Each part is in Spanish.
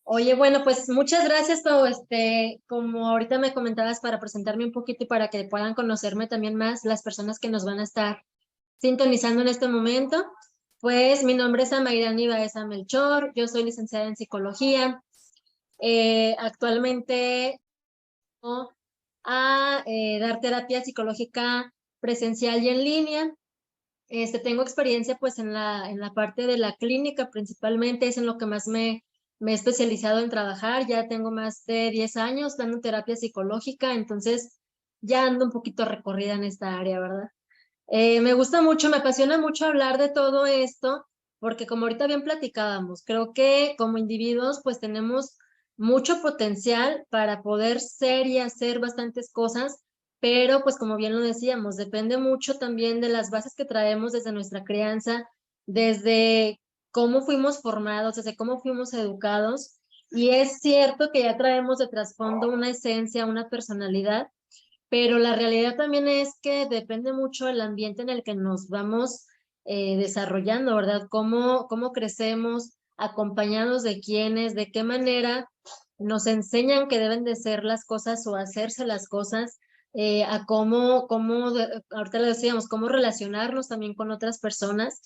Oye, bueno, pues muchas gracias, Pau. Como ahorita me comentabas, para presentarme un poquito y para que puedan conocerme también más las personas que nos van a estar sintonizando en este momento. Pues mi nombre es Amairani Baeza Melchor, yo soy licenciada en psicología. Actualmente voy a dar terapia psicológica presencial y en línea. Tengo experiencia pues en la parte de la clínica principalmente, es en lo que más me he especializado en trabajar. Ya tengo más de 10 años dando terapia psicológica, entonces ya ando un poquito recorrida en esta área, ¿verdad? Me gusta mucho, me apasiona mucho hablar de todo esto, porque como ahorita bien platicábamos, creo que como individuos pues tenemos mucho potencial para poder ser y hacer bastantes cosas, pero pues como bien lo decíamos, depende mucho también de las bases que traemos desde nuestra crianza, desde cómo fuimos formados, desde cómo fuimos educados, y es cierto que ya traemos de trasfondo una esencia, una personalidad, pero la realidad también es que depende mucho del ambiente en el que nos vamos desarrollando, ¿verdad? ¿Cómo crecemos, acompañados de quiénes, de qué manera nos enseñan que deben de ser las cosas o hacerse las cosas, a ahorita le decíamos, cómo relacionarnos también con otras personas.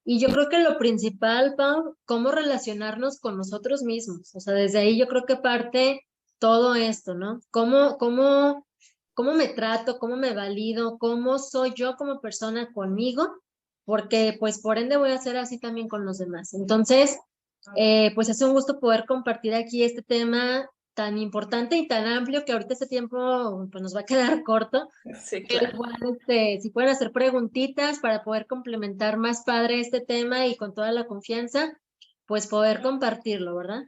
Y yo creo que lo principal, Pau, cómo relacionarnos con nosotros mismos. O sea, desde ahí yo creo que parte todo esto, ¿no? ¿Cómo me trato? ¿Cómo me valido? ¿Cómo soy yo como persona conmigo? Porque pues por ende voy a ser así también con los demás. Entonces, pues es un gusto poder compartir aquí este tema tan importante y tan amplio que ahorita este tiempo pues nos va a quedar corto, Sí, pero claro. igual si pueden hacer preguntitas para poder complementar más padre este tema y con toda la confianza, pues poder compartirlo, ¿verdad?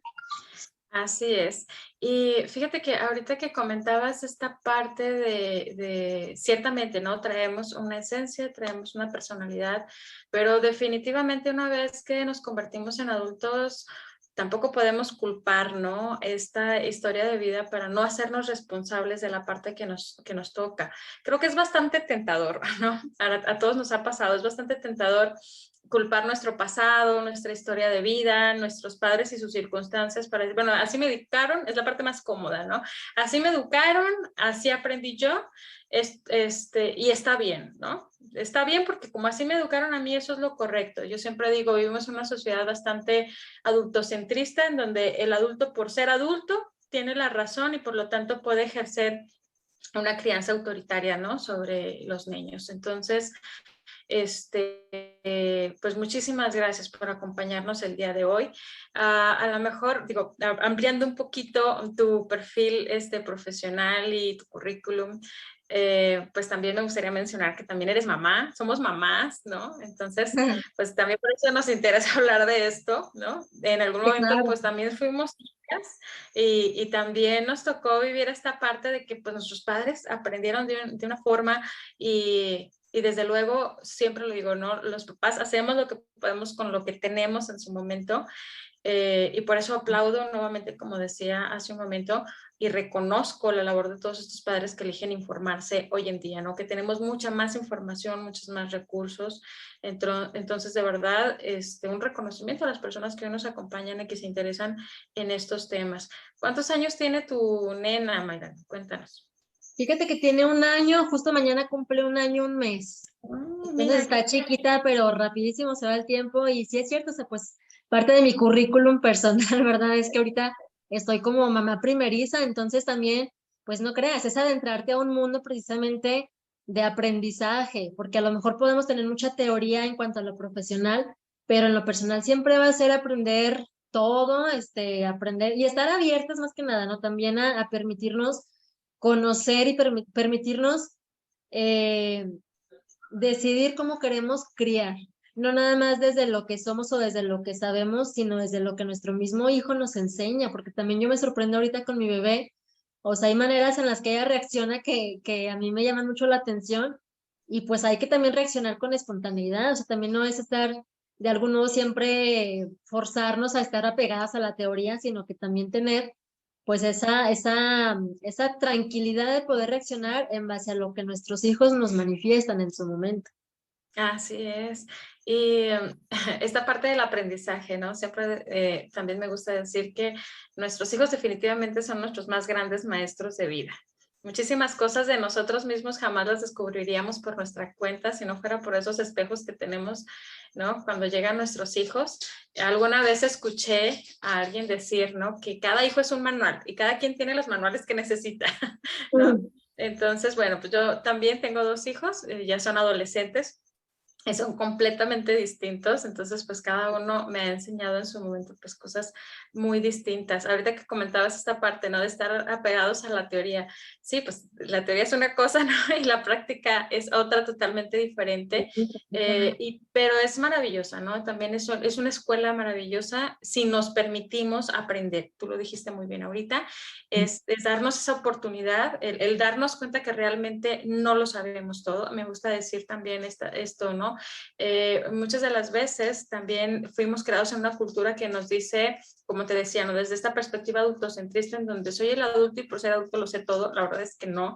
Así es. Y fíjate que ahorita que comentabas esta parte ciertamente, ¿no? Traemos una esencia, traemos una personalidad, pero definitivamente una vez que nos convertimos en adultos, tampoco podemos culpar, ¿no? Esta historia de vida para no hacernos responsables de la parte que nos toca. Creo que es bastante tentador, ¿no? A todos nos ha pasado, es bastante tentador culpar nuestro pasado, nuestra historia de vida, nuestros padres y sus circunstancias para decir, bueno, así me educaron, es la parte más cómoda, ¿no? Así me educaron, así aprendí yo, y está bien, ¿no? Está bien porque como así me educaron a mí, eso es lo correcto. Yo siempre digo, vivimos en una sociedad bastante adultocentrista, en donde el adulto, por ser adulto, tiene la razón y por lo tanto puede ejercer una crianza autoritaria, ¿no? Sobre los niños. Entonces, pues muchísimas gracias por acompañarnos el día de hoy. A lo mejor, digo, ampliando un poquito tu perfil profesional y tu currículum, pues también me gustaría mencionar que también eres mamá, somos mamás, ¿no? Entonces, pues también por eso nos interesa hablar de esto, ¿no? En algún Sí, momento, claro. pues también fuimos hijas y también nos tocó vivir esta parte de que pues nuestros padres aprendieron de una forma y desde luego, siempre lo digo, ¿no? Los papás hacemos lo que podemos con lo que tenemos en su momento, y por eso aplaudo nuevamente, como decía hace un momento, y reconozco la labor de todos estos padres que eligen informarse hoy en día, ¿no? Que tenemos mucha más información, muchos más recursos. Entonces, de verdad, un reconocimiento a las personas que hoy nos acompañan y que se interesan en estos temas. ¿Cuántos años tiene tu nena, Mayra? Cuéntanos. Fíjate que tiene un año, justo mañana cumple un año, un mes. Entonces Mira, qué está chiquita, pero rapidísimo se va el tiempo y sí es cierto, o sea, pues parte de mi currículum personal, ¿verdad? Es que ahorita estoy como mamá primeriza, entonces también, pues no creas, es adentrarte a un mundo precisamente de aprendizaje, porque a lo mejor podemos tener mucha teoría en cuanto a lo profesional, pero en lo personal siempre va a ser aprender todo, aprender y estar abiertas más que nada, ¿no? También a permitirnos conocer y permitirnos eh, decidir cómo queremos criar, no nada más desde lo que somos o desde lo que sabemos, sino desde lo que nuestro mismo hijo nos enseña, porque también yo me sorprendo ahorita con mi bebé, o sea, hay maneras en las que ella reacciona que a mí me llaman mucho la atención y pues hay que también reaccionar con espontaneidad, o sea, también no es estar de algún modo siempre forzarnos a estar apegadas a la teoría, sino que también tener pues esa tranquilidad de poder reaccionar en base a lo que nuestros hijos nos manifiestan en su momento. Así es. Y esta parte del aprendizaje, ¿no? Siempre también me gusta decir que nuestros hijos definitivamente son nuestros más grandes maestros de vida. Muchísimas cosas de nosotros mismos jamás las descubriríamos por nuestra cuenta si no fuera por esos espejos que tenemos, ¿no? Cuando llegan nuestros hijos. Alguna vez escuché a alguien decir, ¿no? Que cada hijo es un manual y cada quien tiene los manuales que necesita, ¿no? Mm. Entonces, bueno, pues yo también tengo 2 hijos, ya son adolescentes, son completamente distintos, entonces pues cada uno me ha enseñado en su momento pues cosas muy distintas. Ahorita que comentabas esta parte, ¿no? De estar apegados a la teoría. Sí, pues la teoría es una cosa, ¿no? Y la práctica es otra totalmente diferente, pero es maravillosa, ¿no? También es una escuela maravillosa si nos permitimos aprender. Tú lo dijiste muy bien ahorita, es darnos esa oportunidad, el darnos cuenta que realmente no lo sabemos todo. Me gusta decir también esto, ¿no? Muchas de las veces también fuimos creados en una cultura que nos dice, como te decía, ¿no? Desde esta perspectiva adultocentrista en donde soy el adulto y por ser adulto lo sé todo, la verdad es que no.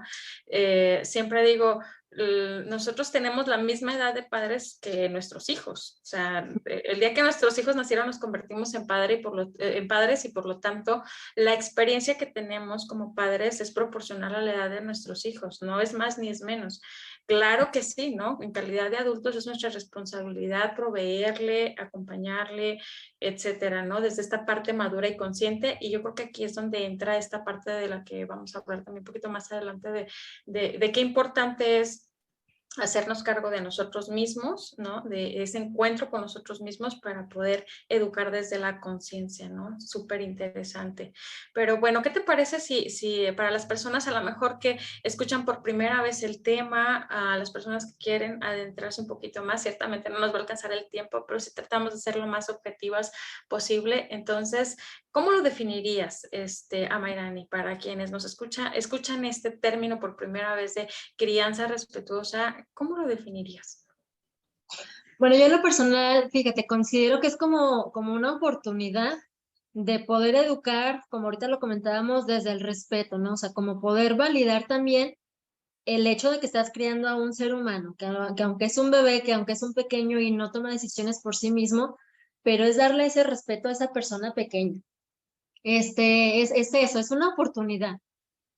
Siempre digo, nosotros tenemos la misma edad de padres que nuestros hijos. O sea, el día que nuestros hijos nacieron nos convertimos en, en padres y por lo tanto la experiencia que tenemos como padres es proporcional a la edad de nuestros hijos, no es más ni es menos. Claro que sí, ¿no? En calidad de adultos es nuestra responsabilidad proveerle, acompañarle, etcétera, ¿no? Desde esta parte madura y consciente, y yo creo que aquí es donde entra esta parte de la que vamos a hablar también un poquito más adelante de qué importante es hacernos cargo de nosotros mismos, ¿no? De ese encuentro con nosotros mismos para poder educar desde la conciencia, ¿no? Súper interesante. Pero bueno, ¿qué te parece si para las personas a lo mejor que escuchan por primera vez el tema, a las personas que quieren adentrarse un poquito más, ciertamente no nos va a alcanzar el tiempo, pero si tratamos de ser lo más objetivas posible, entonces, ¿cómo lo definirías, Amairani, para quienes nos escuchan este término por primera vez de crianza respetuosa? ¿Cómo lo definirías? Bueno, yo en lo personal, fíjate, considero que es como una oportunidad de poder educar, como ahorita lo comentábamos, desde el respeto, ¿no? O sea, como poder validar también el hecho de que estás criando a un ser humano, que aunque es un bebé, que aunque es un pequeño y no toma decisiones por sí mismo, pero es darle ese respeto a esa persona pequeña. Es eso, es una oportunidad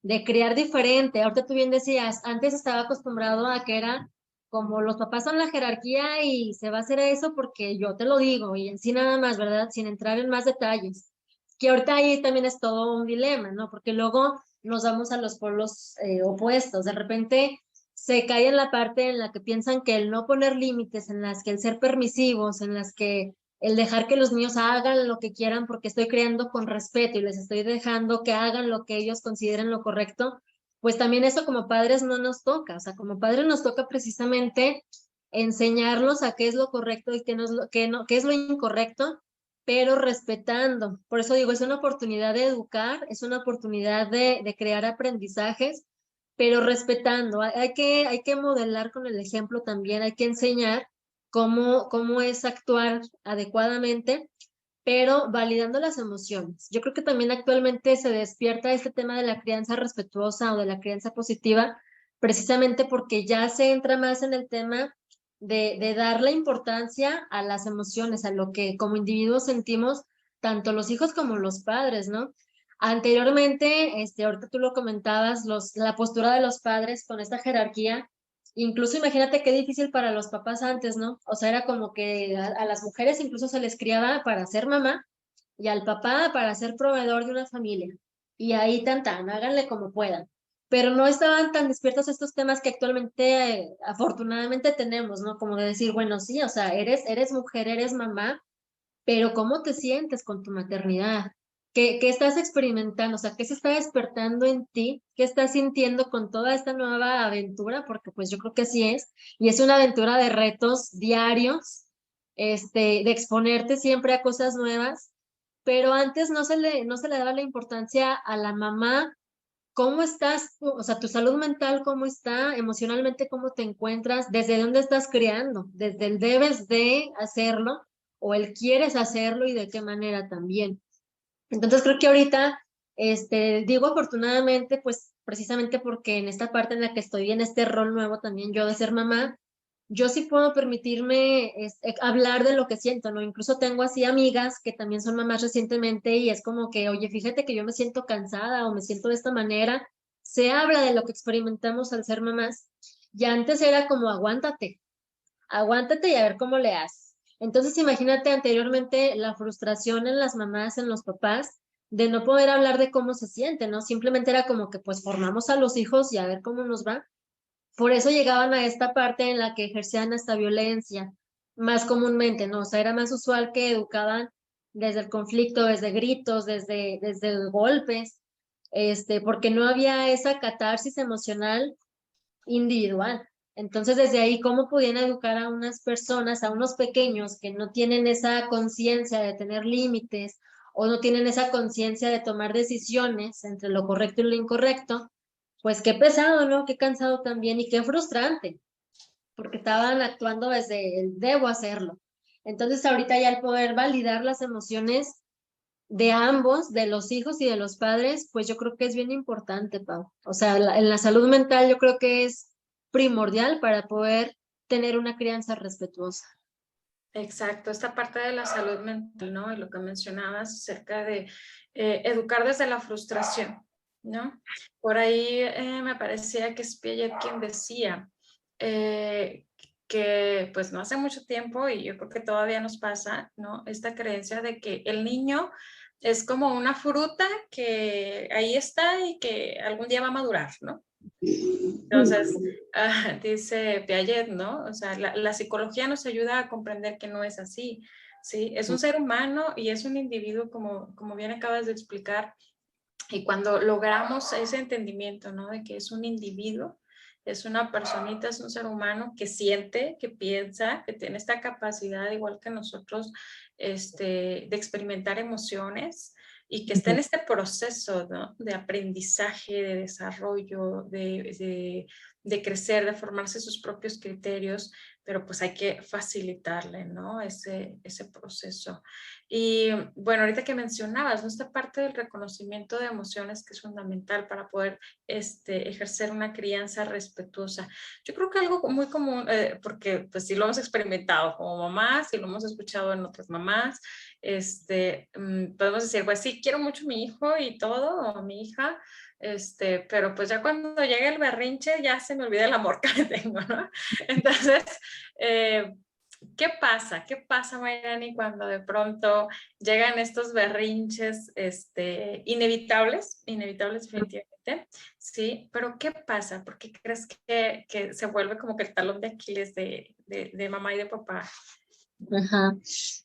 de criar diferente. Ahorita tú bien decías, antes estaba acostumbrado a que era como los papás son la jerarquía y se va a hacer eso porque yo te lo digo y en sí nada más, ¿verdad? Sin entrar en más detalles. Que ahorita ahí también es todo un dilema, ¿no? Porque luego nos vamos a los polos opuestos. De repente se cae en la parte en la que piensan que el no poner límites, en las que el ser permisivos, en las que el dejar que los niños hagan lo que quieran porque estoy creando con respeto y les estoy dejando que hagan lo que ellos consideren lo correcto, pues también eso como padres no nos toca, o sea, como padres nos toca precisamente enseñarlos a qué es lo correcto y qué, no es lo, qué, no, qué es lo incorrecto, pero respetando. Por eso digo, es una oportunidad de educar, es una oportunidad de crear aprendizajes, pero respetando. Hay que modelar con el ejemplo también, hay que enseñar cómo es actuar adecuadamente, pero validando las emociones. Yo creo que también actualmente se despierta este tema de la crianza respetuosa o de la crianza positiva, precisamente porque ya se entra más en el tema de dar la importancia a las emociones, a lo que como individuos sentimos, tanto los hijos como los padres, ¿no? Anteriormente, ahorita tú lo comentabas, la postura de los padres con esta jerarquía. Incluso imagínate qué difícil para los papás antes, ¿no? O sea, era como que a las mujeres incluso se les criaba para ser mamá y al papá para ser proveedor de una familia. Y ahí tan, háganle como puedan. Pero no estaban tan despiertos estos temas que actualmente afortunadamente tenemos, ¿no? Como de decir, bueno, sí, o sea, eres mujer, eres mamá, pero ¿cómo te sientes con tu maternidad? ¿Qué estás experimentando? O sea, ¿qué se está despertando en ti? ¿Qué estás sintiendo con toda esta nueva aventura? Porque pues yo creo que así es. Y es una aventura de retos diarios, de exponerte siempre a cosas nuevas. Pero antes no se le daba la importancia a la mamá. ¿Cómo estás? O sea, tu salud mental, ¿cómo está? Emocionalmente, ¿cómo te encuentras? ¿Desde dónde estás creando? ¿Desde el debes de hacerlo o el quieres hacerlo y de qué manera también? Entonces creo que ahorita, digo afortunadamente, pues precisamente porque en esta parte en la que estoy en este rol nuevo también yo de ser mamá, yo sí puedo permitirme hablar de lo que siento, ¿no? Incluso tengo así amigas que también son mamás recientemente y es como que, oye, fíjate que yo me siento cansada o me siento de esta manera. Se habla de lo que experimentamos al ser mamás. Y antes era como, aguántate y a ver cómo le haces. Entonces, imagínate anteriormente la frustración en las mamás, en los papás, de no poder hablar de cómo se siente, ¿no? Simplemente era como que pues formamos a los hijos y a ver cómo nos va. Por eso llegaban a esta parte en la que ejercían esta violencia más comúnmente, ¿no? O sea, era más usual que educaban desde el conflicto, desde gritos, desde golpes, porque no había esa catarsis emocional individual. Entonces, desde ahí, ¿cómo podían educar a unas personas, a unos pequeños que no tienen esa conciencia de tener límites o no tienen esa conciencia de tomar decisiones entre lo correcto y lo incorrecto? Pues qué pesado, ¿no? Qué cansado también y qué frustrante, porque estaban actuando desde el debo hacerlo. Entonces, ahorita ya el poder validar las emociones de ambos, de los hijos y de los padres, pues yo creo que es bien importante, Pau. O sea, en la salud mental yo creo que es primordial para poder tener una crianza respetuosa. Exacto, esta parte de la salud mental, ¿no? Y lo que mencionabas acerca de educar desde la frustración, ¿no? Por ahí me parecía que es Piaget quien decía eh, que pues no hace mucho tiempo, y yo creo que todavía nos pasa, ¿no? Esta creencia de que el niño es como una fruta que ahí está y que algún día va a madurar, ¿no? Entonces, dice Piaget, ¿no? O sea, la psicología nos ayuda a comprender que no es así, ¿sí? Es un ser humano y es un individuo, como bien acabas de explicar, y cuando logramos ese entendimiento, ¿no? De que es un individuo, es una personita, es un ser humano que siente, que piensa, que tiene esta capacidad, igual que nosotros, de experimentar emociones y que está en este proceso, ¿no? De aprendizaje, de desarrollo, de crecer, de formarse sus propios criterios, pero pues hay que facilitarle, ¿no? Ese proceso. Y bueno, ahorita que mencionabas, ¿no? Esta parte del reconocimiento de emociones que es fundamental para poder ejercer una crianza respetuosa. Yo creo que algo muy común, porque pues sí lo hemos experimentado como mamás y lo hemos escuchado en otras mamás, podemos decir, pues sí, quiero mucho a mi hijo y todo, o a mi hija, pero pues ya cuando llega el berrinche ya se me olvida el amor que le tengo, ¿no? Entonces, eh, ¿qué pasa? ¿Qué pasa, Mayrani, cuando de pronto llegan estos berrinches inevitables definitivamente? Sí, pero ¿qué pasa? ¿Por qué crees que se vuelve como que el talón de Aquiles de mamá y de papá? Ajá.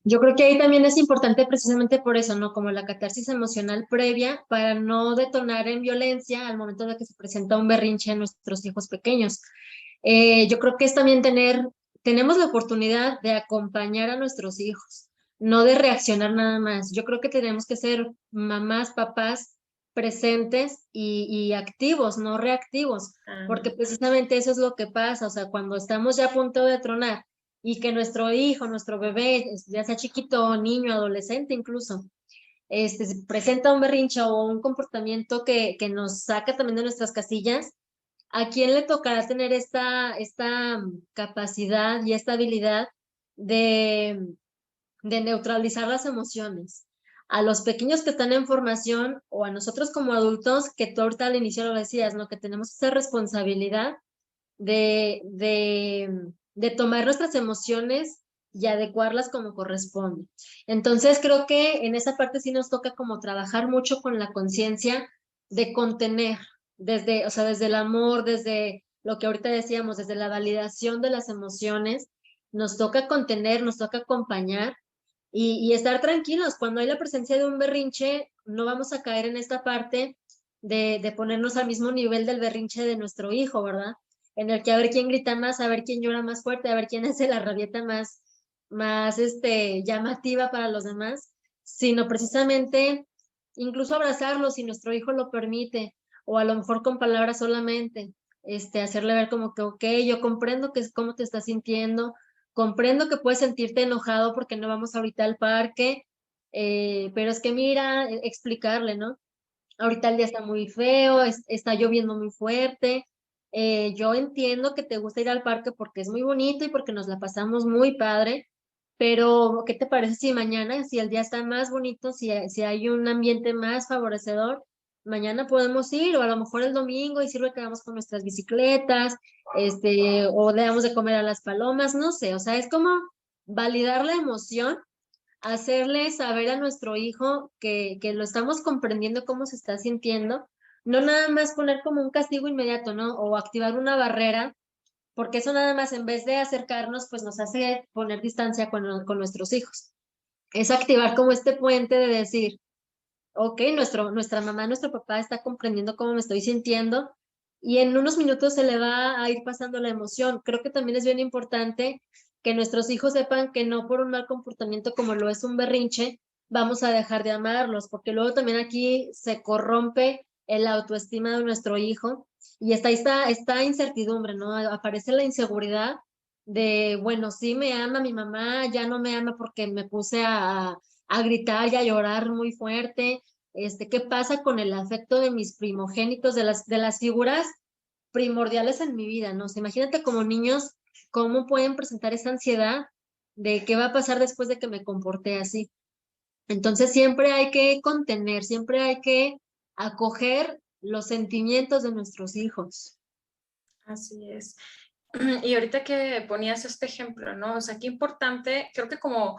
Yo creo que ahí también es importante precisamente por eso, ¿no? Como la catarsis emocional previa para no detonar en violencia al momento de que se presenta un berrinche en nuestros hijos pequeños. Yo creo que es también tenemos la oportunidad de acompañar a nuestros hijos, no de reaccionar nada más. Yo creo que tenemos que ser mamás, papás presentes y activos, no reactivos, porque precisamente eso es lo que pasa, o sea, cuando estamos ya a punto de tronar y que nuestro hijo, nuestro bebé, ya sea chiquito, niño, adolescente incluso, presenta un berrinche o un comportamiento que nos saca también de nuestras casillas. ¿A quién le tocará tener esta capacidad y esta habilidad de, de neutralizar las emociones? A los pequeños que están en formación o a nosotros como adultos, que tú ahorita al inicio lo decías, ¿no? Que tenemos esa responsabilidad de tomar nuestras emociones y adecuarlas como corresponde. Entonces, creo que en esa parte sí nos toca como trabajar mucho con la conciencia de contener, o sea, desde el amor, desde lo que ahorita decíamos, desde la validación de las emociones, nos toca contener, nos toca acompañar y estar tranquilos. Cuando hay la presencia de un berrinche, no vamos a caer en esta parte de ponernos al mismo nivel del berrinche de nuestro hijo, ¿verdad? En el que a ver quién grita más, a ver quién llora más fuerte, a ver quién hace la rabieta más llamativa para los demás, sino precisamente incluso abrazarlo si nuestro hijo lo permite, o a lo mejor con palabras solamente, hacerle ver como que, ok, yo comprendo que es cómo te estás sintiendo, comprendo que puedes sentirte enojado porque no vamos ahorita al parque, pero es que mira, explicarle, ¿no? Ahorita el día está muy feo, está lloviendo muy fuerte, Yo entiendo que te gusta ir al parque porque es muy bonito y porque nos la pasamos muy padre, pero ¿qué te parece si mañana, si el día está más bonito, si hay un ambiente más favorecedor, mañana podemos ir o a lo mejor el domingo y sirve que vamos con nuestras bicicletas, o le damos de comer a las palomas, no sé, o sea, es como validar la emoción, hacerle saber a nuestro hijo que lo estamos comprendiendo cómo se está sintiendo, no nada más poner como un castigo inmediato, ¿no? O activar una barrera, porque eso nada más en vez de acercarnos, pues nos hace poner distancia con nuestros hijos. Es activar como este puente de decir, ok, nuestra mamá, nuestro papá está comprendiendo cómo me estoy sintiendo y en unos minutos se le va a ir pasando la emoción. Creo que también es bien importante que nuestros hijos sepan que no por un mal comportamiento como lo es un berrinche, vamos a dejar de amarlos, porque luego también aquí se corrompe el autoestima de nuestro hijo y está esta incertidumbre, ¿no? Aparece la inseguridad de, bueno, sí me ama mi mamá, ya no me ama porque me puse a gritar y a llorar muy fuerte. ¿Qué pasa con el afecto de mis primogénitos, de las figuras primordiales en mi vida, ¿no? O sea, imagínate como niños, cómo pueden presentar esa ansiedad de qué va a pasar después de que me comporté así. Entonces siempre hay que contener, siempre hay que acoger los sentimientos de nuestros hijos. Así es. Y ahorita que ponías este ejemplo, ¿no? O sea, qué importante, creo que como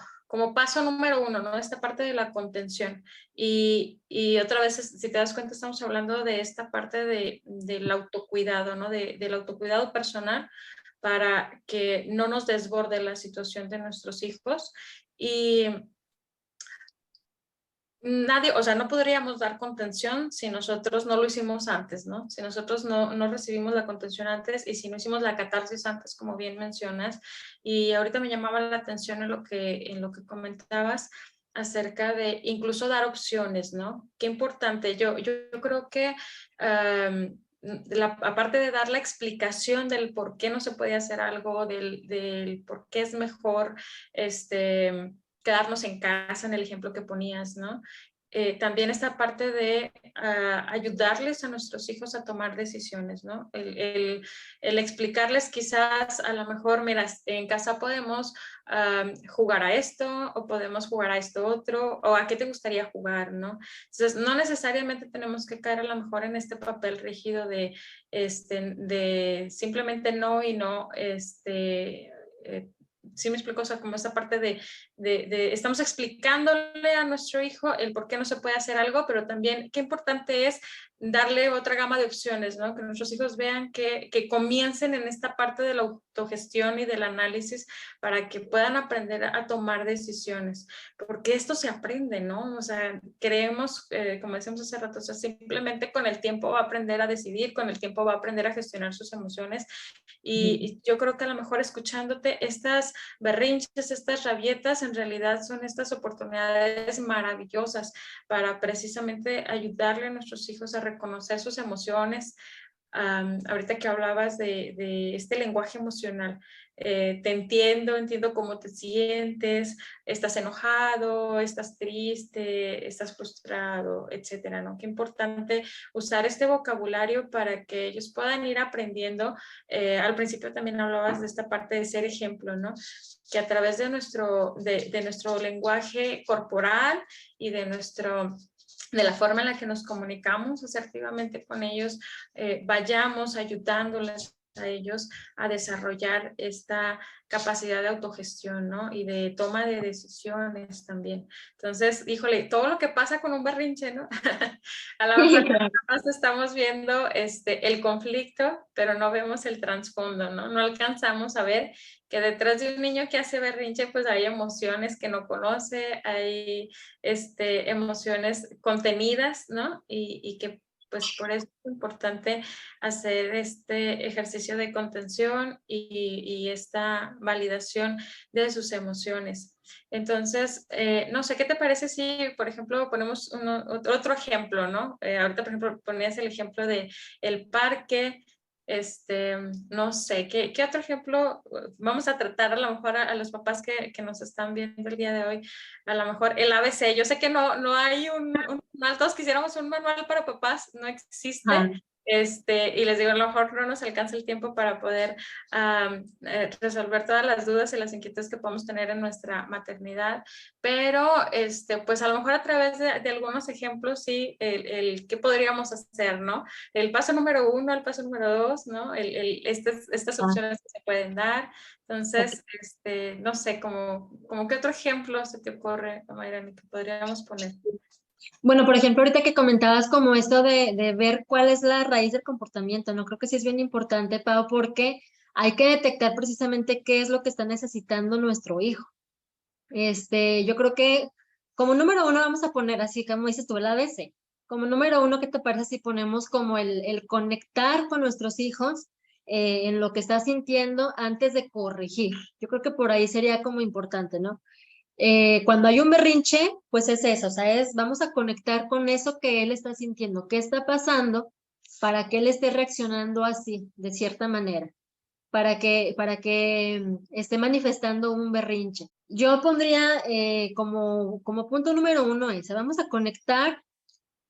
paso número uno, ¿no? Esta parte de la contención. Y otra vez, si te das cuenta, estamos hablando de esta parte del autocuidado, ¿no? Del autocuidado personal para que no nos desborde la situación de nuestros hijos. Y nadie, o sea, no podríamos dar contención si nosotros no lo hicimos antes, ¿no? Si nosotros no recibimos la contención antes y si no hicimos la catarsis antes, como bien mencionas. Y ahorita me llamaba la atención en lo que comentabas acerca de incluso dar opciones, ¿no? Qué importante. Yo creo que aparte de dar la explicación del por qué no se puede hacer algo, del por qué es mejor, quedarnos en casa, en el ejemplo que ponías, ¿no? También esta parte de ayudarles a nuestros hijos a tomar decisiones, ¿no? El explicarles quizás a lo mejor, mira, en casa podemos jugar a esto o podemos jugar a esto otro o a qué te gustaría jugar, ¿no? Entonces, no necesariamente tenemos que caer a lo mejor en este papel rígido de simplemente no y no, sí me explico, o sea, como esta parte de estamos explicándole a nuestro hijo el por qué no se puede hacer algo, pero también qué importante es darle otra gama de opciones, ¿no? Que nuestros hijos vean que comiencen en esta parte de la autogestión y del análisis para que puedan aprender a tomar decisiones, porque esto se aprende, ¿no? O sea, creemos, como decíamos hace rato, o sea, simplemente con el tiempo va a aprender a decidir, con el tiempo va a aprender a gestionar sus emociones y yo creo que a lo mejor escuchándote estas berrinches, estas rabietas, en realidad son estas oportunidades maravillosas para precisamente ayudarle a nuestros hijos a reconocer sus emociones. Ahorita que hablabas de este lenguaje emocional, te entiendo cómo te sientes, estás enojado, estás triste, estás frustrado, etcétera, ¿no? Qué importante usar este vocabulario para que ellos puedan ir aprendiendo. Al principio también hablabas de esta parte de ser ejemplo, ¿no? Que a través de nuestro lenguaje corporal y de la forma en la que nos comunicamos asertivamente con ellos, vayamos ayudándoles a ellos a desarrollar esta capacidad de autogestión, ¿no? Y de toma de decisiones también. Entonces, híjole, todo lo que pasa con un berrinche, ¿no? A lo mejor nada más estamos viendo el conflicto, pero no vemos el trasfondo, ¿no? No alcanzamos a ver que detrás de un niño que hace berrinche, pues hay emociones que no conoce, hay emociones contenidas, ¿no? Y que pues por eso es importante hacer este ejercicio de contención y esta validación de sus emociones. Entonces, no sé, ¿qué te parece si, por ejemplo, ponemos otro ejemplo, ¿no? Ahorita, por ejemplo, ponías el ejemplo de el parque, no sé, ¿qué otro ejemplo vamos a tratar a lo mejor a los papás que nos están viendo el día de hoy? A lo mejor el ABC. Yo sé que no hay un manual, todos quisiéramos un manual para papás, no existe. Ajá. Y les digo, a lo mejor no nos alcanza el tiempo para poder resolver todas las dudas y las inquietudes que podemos tener en nuestra maternidad, pero pues a lo mejor a través de algunos ejemplos, sí, el qué podríamos hacer, ¿no? El paso número 1, el paso número 2, ¿no? Estas Ah, opciones que se pueden dar. ok. Entonces, no sé, como qué otro ejemplo se te ocurre, Mayrani, que podríamos poner. Bueno, por ejemplo, ahorita que comentabas como esto de ver cuál es la raíz del comportamiento, ¿no? Creo que sí es bien importante, Pau, porque hay que detectar precisamente qué es lo que está necesitando nuestro hijo. Yo creo que como número uno vamos a poner así, como dices tú, el ABC. Como número uno, ¿qué te parece si ponemos como el conectar con nuestros hijos en lo que está sintiendo antes de corregir? Yo creo que por ahí sería como importante, ¿no? Cuando hay un berrinche, pues es eso, o sea, vamos a conectar con eso que él está sintiendo, qué está pasando para que él esté reaccionando así, de cierta manera, para que esté manifestando un berrinche. Yo pondría como punto número uno ese, vamos a conectar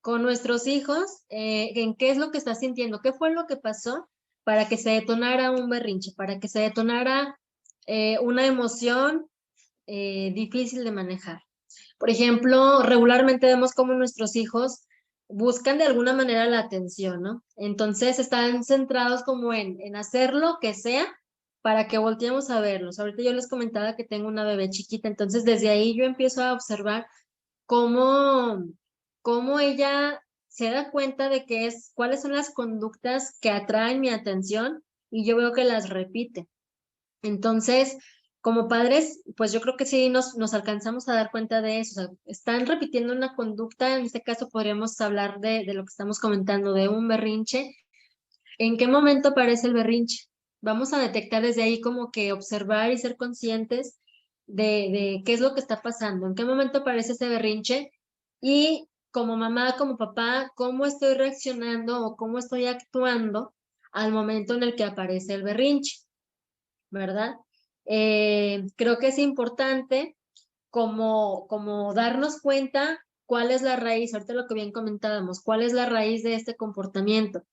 con nuestros hijos en qué es lo que está sintiendo, qué fue lo que pasó para que se detonara un berrinche, para que se detonara una emoción difícil de manejar. Por ejemplo, regularmente vemos cómo nuestros hijos buscan de alguna manera la atención, ¿no? Entonces están centrados como en hacer lo que sea para que volteemos a verlos. Ahorita yo les comentaba que tengo una bebé chiquita, entonces desde ahí yo empiezo a observar cómo, cómo ella se da cuenta de cuáles son las conductas que atraen mi atención y yo veo que las repite. Entonces, como padres, pues yo creo que sí nos alcanzamos a dar cuenta de eso. O sea, están repitiendo una conducta, en este caso podríamos hablar de lo que estamos comentando, de un berrinche. ¿En qué momento aparece el berrinche? Vamos a detectar desde ahí como que observar y ser conscientes de qué es lo que está pasando, en qué momento aparece ese berrinche y como mamá, como papá, cómo estoy reaccionando o cómo estoy actuando al momento en el que aparece el berrinche. ¿Verdad? Creo que es importante como darnos cuenta cuál es la raíz, ahorita lo que bien comentábamos, cuál es la raíz de este comportamiento.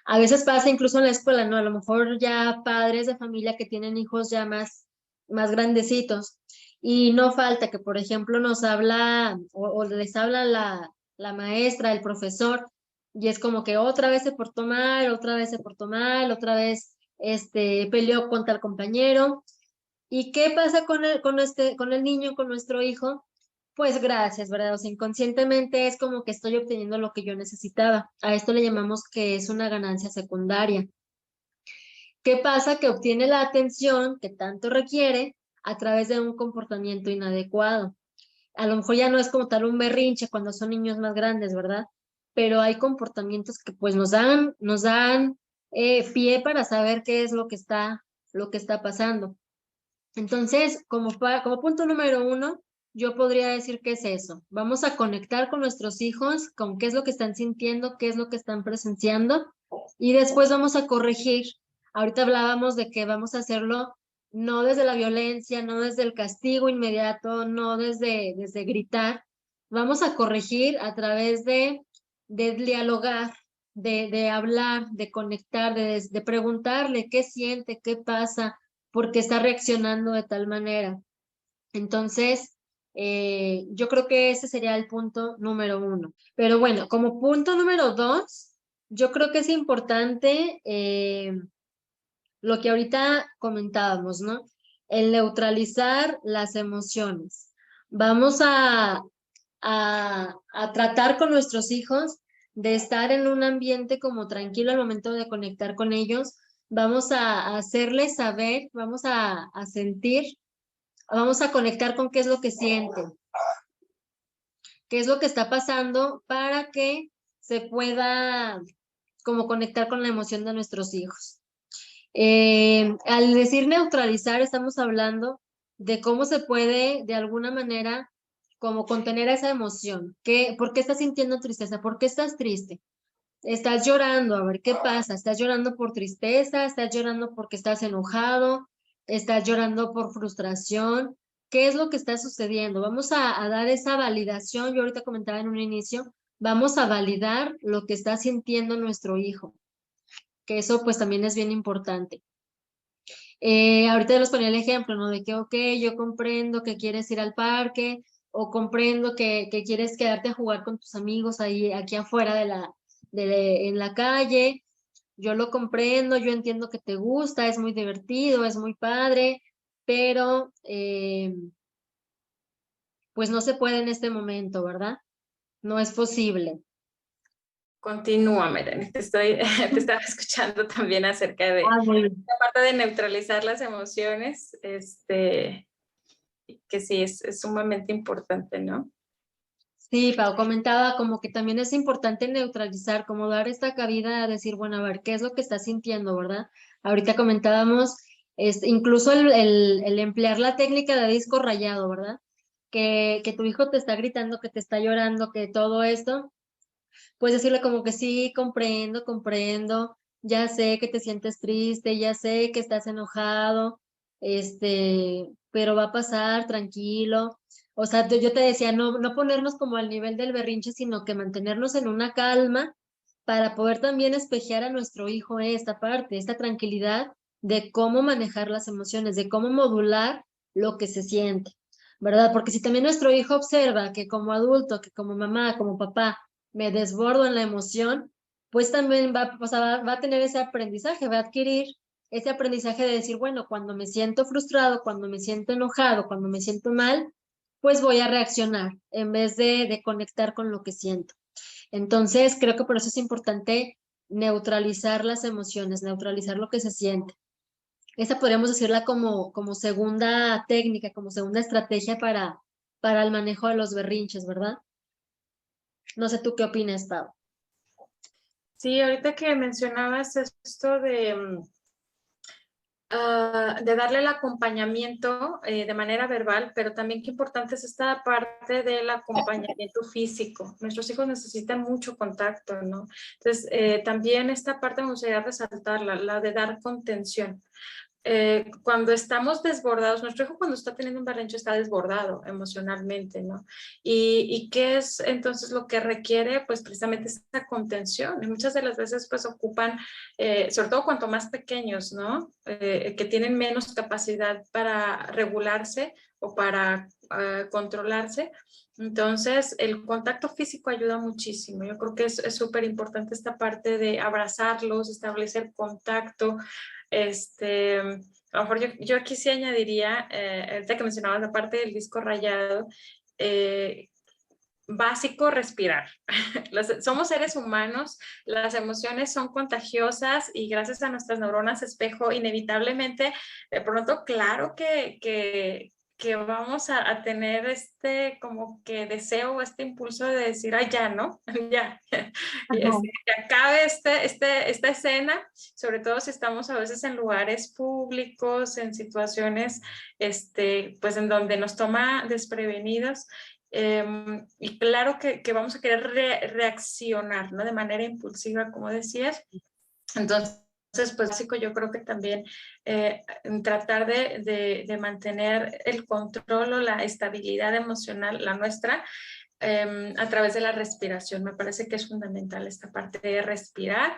A veces pasa incluso en la escuela, ¿no? A lo mejor ya padres de familia que tienen hijos ya más grandecitos y no falta que, por ejemplo, nos habla o les habla la maestra, el profesor, y es como que otra vez se portó mal, otra vez se portó mal, otra vez peleó con tal compañero. ¿Y qué pasa con el niño, con nuestro hijo? Pues gracias, ¿verdad? O sea, inconscientemente es como que estoy obteniendo lo que yo necesitaba. A esto le llamamos que es una ganancia secundaria. ¿Qué pasa? Que obtiene la atención que tanto requiere a través de un comportamiento inadecuado. A lo mejor ya no es como tal un berrinche cuando son niños más grandes, ¿verdad? Pero hay comportamientos que pues nos dan pie para saber qué es lo que está pasando. Entonces, como punto número uno, yo podría decir que es eso. Vamos a conectar con nuestros hijos, con qué es lo que están sintiendo, qué es lo que están presenciando, y después vamos a corregir. Ahorita hablábamos de que vamos a hacerlo no desde la violencia, no desde el castigo inmediato, no desde gritar. Vamos a corregir a través de dialogar, de hablar, de conectar, de preguntarle qué siente, qué pasa, porque está reaccionando de tal manera. Entonces, yo creo que ese sería el punto número uno. Pero bueno, como punto número dos, yo creo que es importante lo que ahorita comentábamos, ¿no? El neutralizar las emociones. Vamos a tratar con nuestros hijos de estar en un ambiente como tranquilo al momento de conectar con ellos. Vamos a hacerles saber, vamos a sentir, vamos a conectar con qué es lo que sienten, qué es lo que está pasando para que se pueda como conectar con la emoción de nuestros hijos. Al decir neutralizar, estamos hablando de cómo se puede de alguna manera como contener esa emoción. ¿Por qué estás sintiendo tristeza? ¿Por qué estás triste? Estás llorando, a ver qué pasa. ¿Estás llorando por tristeza? ¿Estás llorando porque estás enojado? ¿Estás llorando por frustración? ¿Qué es lo que está sucediendo? Vamos a dar esa validación. Yo ahorita comentaba en un inicio, vamos a validar lo que está sintiendo nuestro hijo. que eso pues también es bien importante. Ahorita les ponía el ejemplo, ¿no? De que, ok, yo comprendo que quieres ir al parque o comprendo que quieres quedarte a jugar con tus amigos ahí, aquí afuera en la calle. Yo lo comprendo, yo entiendo que te gusta, es muy divertido, es muy padre, pero pues no se puede en este momento, ¿verdad? No es posible. Continúa, Melanie, te estaba escuchando también acerca de Ah, muy bien. la parte de neutralizar las emociones, que sí es sumamente importante, ¿no? Sí, Pau, comentaba como que también es importante neutralizar, como dar esta cabida a decir, bueno, a ver, ¿qué es lo que estás sintiendo, verdad? Ahorita comentábamos, incluso el emplear la técnica de disco rayado, ¿verdad? Que tu hijo te está gritando, que te está llorando, que todo esto, pues decirle como que sí, comprendo, comprendo, ya sé que te sientes triste, ya sé que estás enojado, pero va a pasar, tranquilo. O sea, yo te decía, no ponernos como al nivel del berrinche, sino que mantenernos en una calma para poder también espejear a nuestro hijo esta parte, esta tranquilidad de cómo manejar las emociones, de cómo modular lo que se siente, ¿verdad? Porque si también nuestro hijo observa que como adulto, que como mamá, como papá, me desbordo en la emoción, pues también o sea, va a tener ese aprendizaje, va a adquirir ese aprendizaje de decir, bueno, cuando me siento frustrado, cuando me siento enojado, cuando me siento mal, pues voy a reaccionar en vez de conectar con lo que siento. Entonces, creo que por eso es importante neutralizar las emociones, neutralizar lo que se siente. Esa podríamos decirla como segunda técnica, como segunda estrategia para el manejo de los berrinches, ¿verdad? No sé tú qué opinas, Pau. Sí, ahorita que mencionabas esto de darle el acompañamiento de manera verbal, pero también qué importante es esta parte del acompañamiento físico. Nuestros hijos necesitan mucho contacto, ¿no? Entonces, también esta parte me gustaría resaltarla, la de dar contención. Cuando estamos desbordados, nuestro hijo cuando está teniendo un berrinche está desbordado emocionalmente, ¿no? Y qué es entonces lo que requiere, pues precisamente esa contención. Y muchas de las veces pues ocupan, sobre todo cuanto más pequeños, ¿no? Que tienen menos capacidad para regularse o para controlarse. Entonces, el contacto físico ayuda muchísimo. Yo creo que es súper importante esta parte de abrazarlos, establecer contacto. A lo mejor yo aquí sí añadiría, ahorita que mencionabas la parte del disco rayado, básico respirar. Somos seres humanos, las emociones son contagiosas y gracias a nuestras neuronas espejo, inevitablemente, de pronto, claro que vamos a tener como que deseo, este impulso de decir, ay, ya, ¿no? Ya, que acabe esta escena, sobre todo si estamos a veces en lugares públicos, en situaciones, pues en donde nos toma desprevenidos. Y claro que vamos a querer reaccionar, ¿no? De manera impulsiva, como decías. Entonces, pues básico, yo creo que también tratar de mantener el control o la estabilidad emocional, la nuestra, a través de la respiración. Me parece que es fundamental esta parte de respirar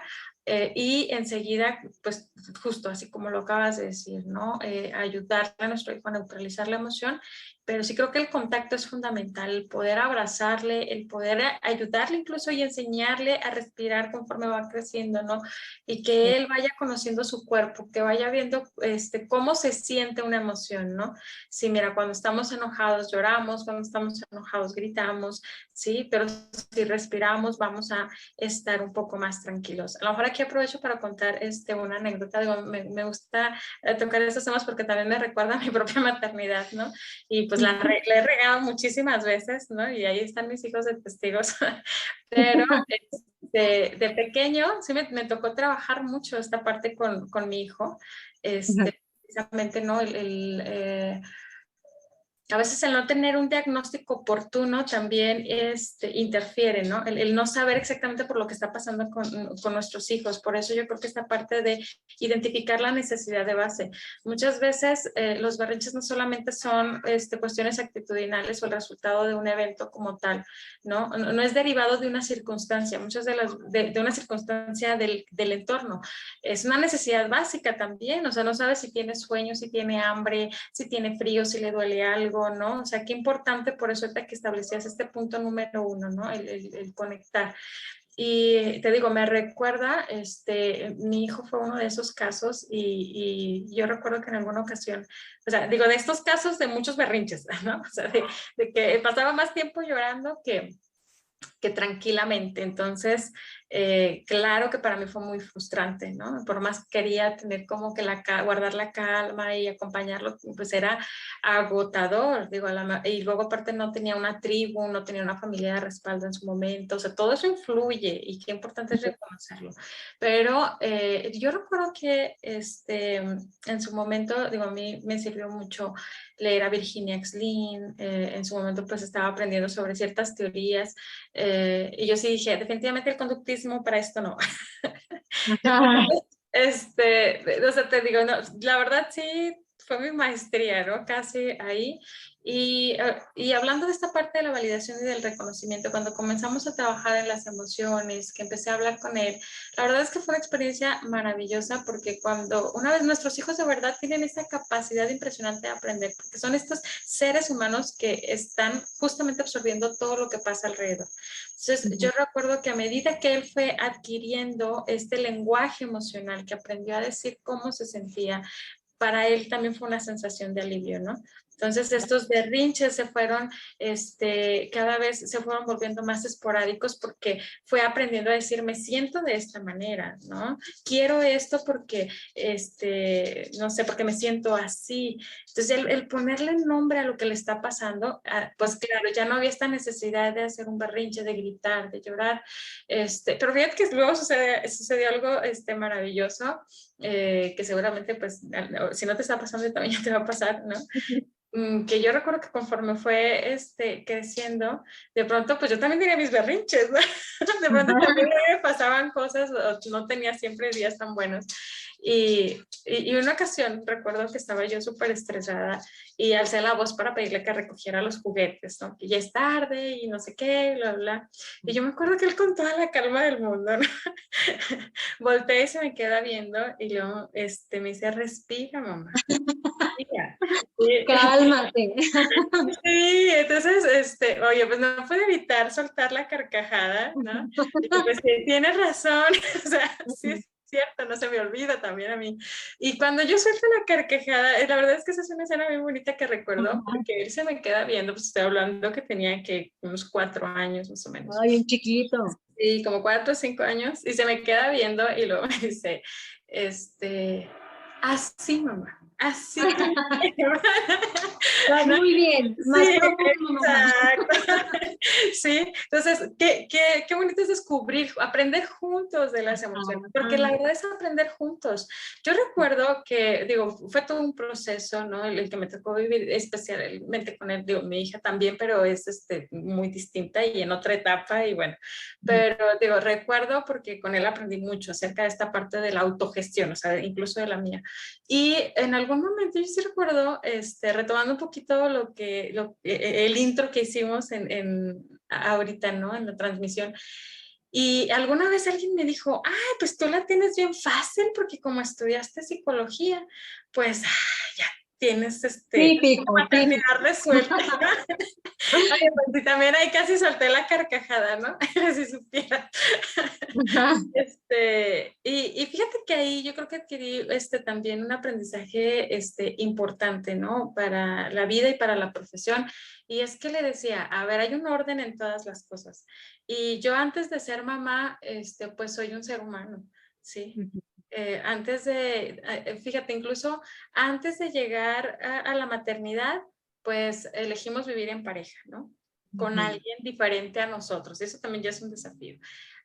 y enseguida, pues justo así como lo acabas de decir, ¿no? Ayudarle a nuestro hijo a neutralizar la emoción, pero sí creo que el contacto es fundamental, el poder abrazarle, el poder ayudarle incluso y enseñarle a respirar conforme va creciendo, ¿no? Y que él vaya conociendo su cuerpo, que vaya viendo cómo se siente una emoción, ¿no? Sí, mira, cuando estamos enojados lloramos, cuando estamos enojados gritamos, sí, pero si respiramos vamos a estar un poco más tranquilos. A lo mejor aquí aprovecho para contar una anécdota, digo, me gusta tocar estos temas porque también me recuerda a mi propia maternidad, ¿no? Y pues la he regado muchísimas veces, ¿no? Y ahí están mis hijos de testigos, pero de pequeño sí me tocó trabajar mucho esta parte con mi hijo, precisamente, ¿no? a veces el no tener un diagnóstico oportuno también interfiere, ¿no? El no saber exactamente por lo que está pasando con nuestros hijos. Por eso yo creo que esta parte de identificar la necesidad de base. Muchas veces los berrinches no solamente son cuestiones actitudinales o el resultado de un evento como tal, ¿no? No es derivado de una circunstancia, muchas de una circunstancia del entorno. Es una necesidad básica también, o sea, no sabe si tiene sueño, si tiene hambre, si tiene frío, si le duele algo, ¿no? O sea, qué importante por eso ahorita que establecías este punto número uno, ¿no? El conectar. Y te digo, me recuerda, mi hijo fue uno de esos casos y yo recuerdo que en alguna ocasión, o sea, digo, de estos casos de muchos berrinches, ¿no? O sea, de que pasaba más tiempo llorando que tranquilamente. Entonces, claro que para mí fue muy frustrante, ¿no? Por más que quería tener como que guardar la calma y acompañarlo, pues era agotador, digo, y luego aparte no tenía una tribu, no tenía una familia de respaldo en su momento, o sea, todo eso influye y qué importante es reconocerlo. Pero yo recuerdo que en su momento, digo, a mí me sirvió mucho leer a Virginia Exlin, en su momento pues estaba aprendiendo sobre ciertas teorías, y yo sí dije, definitivamente el conductismo para esto no. Ajá. O sea, te digo, no, la verdad sí fue mi maestría, ¿no? Casi ahí. Y hablando de esta parte de la validación y del reconocimiento, cuando comenzamos a trabajar en las emociones, que empecé a hablar con él, la verdad es que fue una experiencia maravillosa porque cuando una vez nuestros hijos de verdad tienen esta capacidad impresionante de aprender, porque son estos seres humanos que están justamente absorbiendo todo lo que pasa alrededor. Entonces, yo recuerdo que a medida que él fue adquiriendo este lenguaje emocional, que aprendió a decir cómo se sentía, para él también fue una sensación de alivio, ¿no? Entonces estos berrinches se fueron, cada vez se fueron volviendo más esporádicos porque fue aprendiendo a decir, me siento de esta manera, ¿no? Quiero esto porque, no sé, porque me siento así. Entonces el ponerle nombre a lo que le está pasando, pues claro, ya no había esta necesidad de hacer un berrinche, de gritar, de llorar, pero fíjate que luego sucedió algo maravilloso, que seguramente pues si no te está pasando también ya te va a pasar, ¿no? Que yo recuerdo que conforme fue creciendo, de pronto pues yo también tenía mis berrinches, ¿no? De pronto también me pasaban cosas, no tenía siempre días tan buenos. Y una ocasión recuerdo que estaba yo súper estresada y alcé la voz para pedirle que recogiera los juguetes, ¿no? Que ya es tarde y no sé qué, bla, bla. Y yo me acuerdo que él con toda la calma del mundo, ¿no? Volteé y se me queda viendo y luego me dice, respira, mamá. Respira. Sí. Cálmate. Sí, entonces, oye, pues no pude evitar soltar la carcajada, ¿no? Y pues sí, tienes razón, o sea, sí es cierto, no se me olvida también a mí. Y cuando yo suelto la carcajada, la verdad es que esa es una escena muy bonita que recuerdo, porque él se me queda viendo, pues estoy hablando que tenía que unos 4 años más o menos. Ay, un chiquito. Sí, como 4 o 5 años, y se me queda viendo y luego me dice, así, mamá, así. Vas ¿No? muy bien, más Sí, profundo, mamá. exacto. Sí, entonces, qué bonito es descubrir, aprender juntos de las emociones, porque la verdad es aprender juntos. Yo recuerdo que, digo, fue todo un proceso, ¿no? El que me tocó vivir especialmente con él, digo, mi hija también, pero es muy distinta y en otra etapa, y bueno, pero digo, recuerdo porque con él aprendí mucho acerca de esta parte de la autogestión, o sea, incluso de la mía. Y en algún momento yo sí recuerdo, retomando un poquito el intro que hicimos ahorita, ¿no? En la transmisión. Y alguna vez alguien me dijo, ay, pues tú la tienes bien fácil porque como estudiaste psicología, pues ya tienes Típico, maternidad típico. resuelta. Ay, pues, y también ahí casi solté la carcajada, ¿no? Si supiera. Y fíjate que ahí yo creo que adquirí también un aprendizaje importante, ¿no? Para la vida y para la profesión. Y es que le decía, a ver, hay un orden en todas las cosas. Y yo antes de ser mamá, pues soy un ser humano, ¿sí? Fíjate, incluso antes de llegar a la maternidad, pues elegimos vivir en pareja, ¿no? Con alguien diferente a nosotros. Eso también ya es un desafío.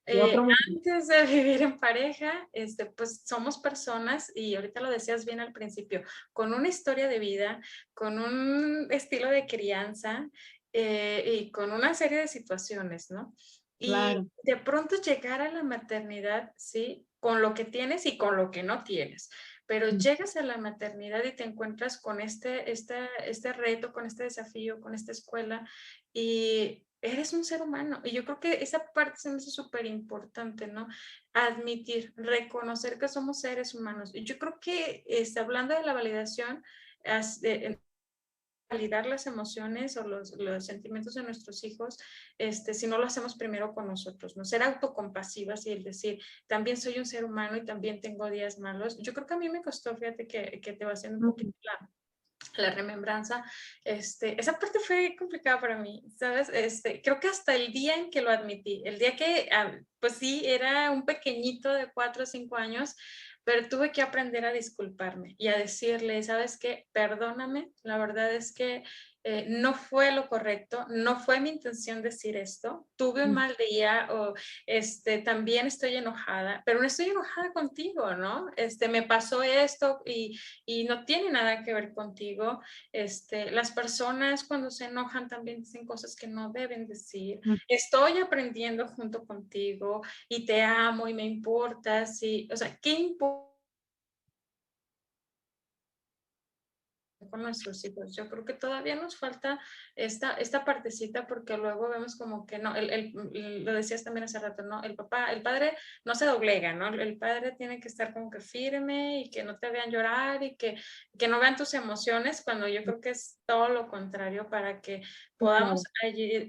Y otro mundo. Antes de vivir en pareja, pues somos personas, y ahorita lo decías bien al principio, con una historia de vida, con un estilo de crianza y con una serie de situaciones, ¿no? Y Claro. de pronto llegar a la maternidad, ¿sí? Con lo que tienes y con lo que no tienes. Pero llegas a la maternidad y te encuentras con este reto, con este desafío, con esta escuela, y eres un ser humano. Y yo creo que esa parte se me hace súper importante, ¿no? Admitir, reconocer que somos seres humanos. Y yo creo que hablando de la validación, validar las emociones o los sentimientos de nuestros hijos, si no lo hacemos primero con nosotros, ¿no? Ser autocompasivas y el decir, también soy un ser humano y también tengo días malos. Yo creo que a mí me costó, fíjate que te va haciendo un poquito la remembranza, esa parte fue complicada para mí, ¿sabes? Creo que hasta el día en que lo admití, el día que, pues sí, era un pequeñito de 4 o 5 años, pero tuve que aprender a disculparme y a decirle, ¿sabes qué? Perdóname, la verdad es que no fue lo correcto, no fue mi intención decir esto, tuve un mal día o también estoy enojada, pero no estoy enojada contigo, ¿no? Me pasó esto y no tiene nada que ver contigo. Las personas cuando se enojan también dicen cosas que no deben decir. Estoy aprendiendo junto contigo y te amo y me importas. Y, o sea, ¿qué importa con nuestros hijos? Yo creo que todavía nos falta esta partecita porque luego vemos como que no, lo decías también hace rato, ¿no? El padre no se doblega, ¿no? El padre tiene que estar como que firme y que no te vean llorar y que no vean tus emociones, cuando yo creo que es todo lo contrario para que podamos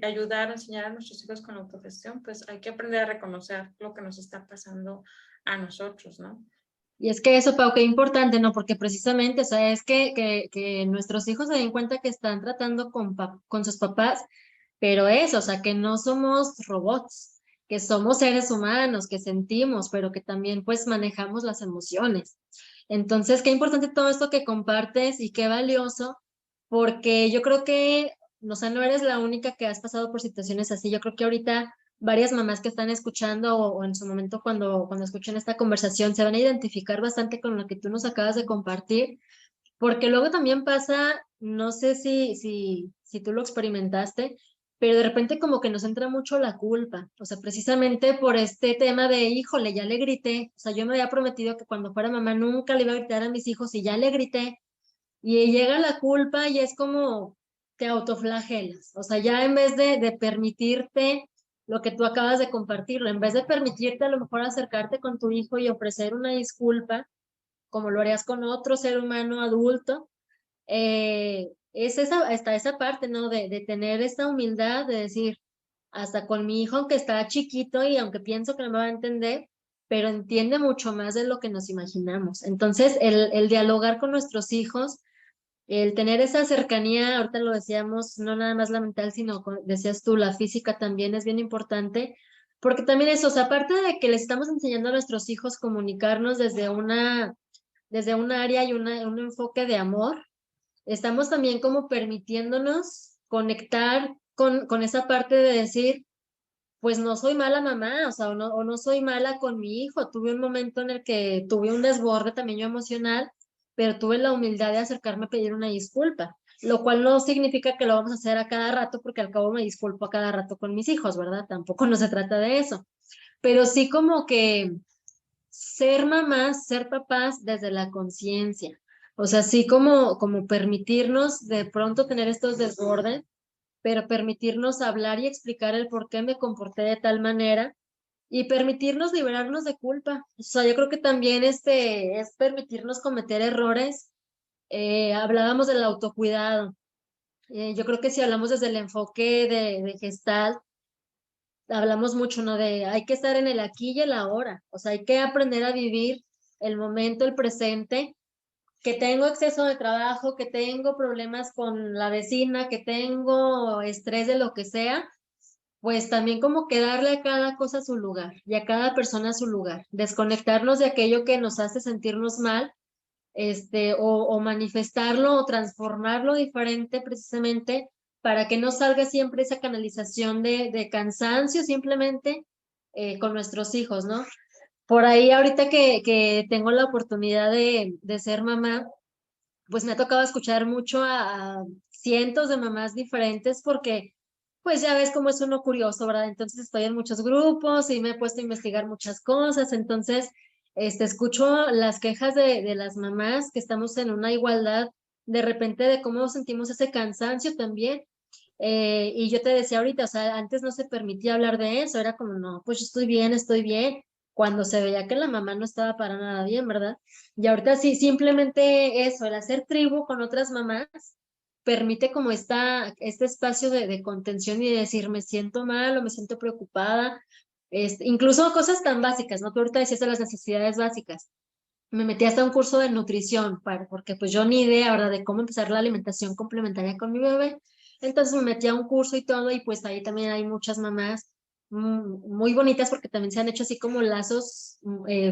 ayudar o enseñar a nuestros hijos con la autogestión, pues hay que aprender a reconocer lo que nos está pasando a nosotros, ¿no? Y es que eso, Pau, qué importante, ¿no? Porque precisamente, o sea, es que nuestros hijos se den cuenta que están tratando con sus papás, pero eso, o sea, que no somos robots, que somos seres humanos, que sentimos, pero que también pues manejamos las emociones. Entonces, qué importante todo esto que compartes y qué valioso, porque yo creo que, o sea, no eres la única que has pasado por situaciones así. Yo creo que ahorita varias mamás que están escuchando o en su momento cuando escuchen esta conversación se van a identificar bastante con lo que tú nos acabas de compartir, porque luego también pasa, no sé si tú lo experimentaste, pero de repente como que nos entra mucho la culpa, o sea, precisamente por este tema de, híjole, ya le grité, o sea, yo me había prometido que cuando fuera mamá nunca le iba a gritar a mis hijos y ya le grité, y llega la culpa y es como te autoflagelas, o sea, ya en vez de permitirte lo que tú acabas de compartirlo, en vez de permitirte a lo mejor acercarte con tu hijo y ofrecer una disculpa, como lo harías con otro ser humano adulto, está esa parte, ¿no? De tener esta humildad, de decir, hasta con mi hijo, aunque está chiquito y aunque pienso que no me va a entender, pero entiende mucho más de lo que nos imaginamos. Entonces, el dialogar con nuestros hijos, el tener esa cercanía, ahorita lo decíamos, no nada más la mental, sino, decías tú, la física también es bien importante, porque también eso, o sea, aparte de que les estamos enseñando a nuestros hijos comunicarnos desde un área y un enfoque de amor, estamos también como permitiéndonos conectar con esa parte de decir, pues no soy mala mamá, o no soy mala con mi hijo. Tuve un momento en el que tuve un desborde también yo emocional, pero tuve la humildad de acercarme a pedir una disculpa, lo cual no significa que lo vamos a hacer a cada rato, porque al cabo me disculpo a cada rato con mis hijos, ¿verdad? Tampoco no se trata de eso, pero sí como que ser mamás, ser papás desde la conciencia. O sea, sí como permitirnos de pronto tener estos desbordes, pero permitirnos hablar y explicar el por qué me comporté de tal manera y permitirnos liberarnos de culpa. O sea, yo creo que también es permitirnos cometer errores. Hablábamos del autocuidado. Yo creo que si hablamos desde el enfoque de Gestalt, hablamos mucho, ¿no? De hay que estar en el aquí y el ahora. O sea, hay que aprender a vivir el momento, el presente, que tengo exceso de trabajo, que tengo problemas con la vecina, que tengo estrés de lo que sea, pues también como que darle a cada cosa su lugar y a cada persona su lugar, desconectarnos de aquello que nos hace sentirnos mal, o manifestarlo o transformarlo diferente precisamente para que no salga siempre esa canalización de cansancio simplemente, con nuestros hijos, ¿no? Por ahí ahorita que tengo la oportunidad de ser mamá, pues me ha tocado escuchar mucho a cientos de mamás diferentes porque pues ya ves cómo es uno curioso, ¿verdad? Entonces estoy en muchos grupos y me he puesto a investigar muchas cosas, entonces escucho las quejas de las mamás que estamos en una igualdad de repente de cómo sentimos ese cansancio también. Y yo te decía ahorita, o sea, antes no se permitía hablar de eso, era como, no, pues yo estoy bien, cuando se veía que la mamá no estaba para nada bien, ¿verdad? Y ahorita sí, simplemente eso, el hacer tribu con otras mamás, permite como este espacio de contención y de decir, me siento mal o me siento preocupada, incluso cosas tan básicas, ¿no? Tú ahorita decías de las necesidades básicas. Me metí hasta un curso de nutrición, porque pues yo ni idea, ¿verdad?, de cómo empezar la alimentación complementaria con mi bebé. Entonces me metí a un curso y todo, y pues ahí también hay muchas mamás muy bonitas porque también se han hecho así como lazos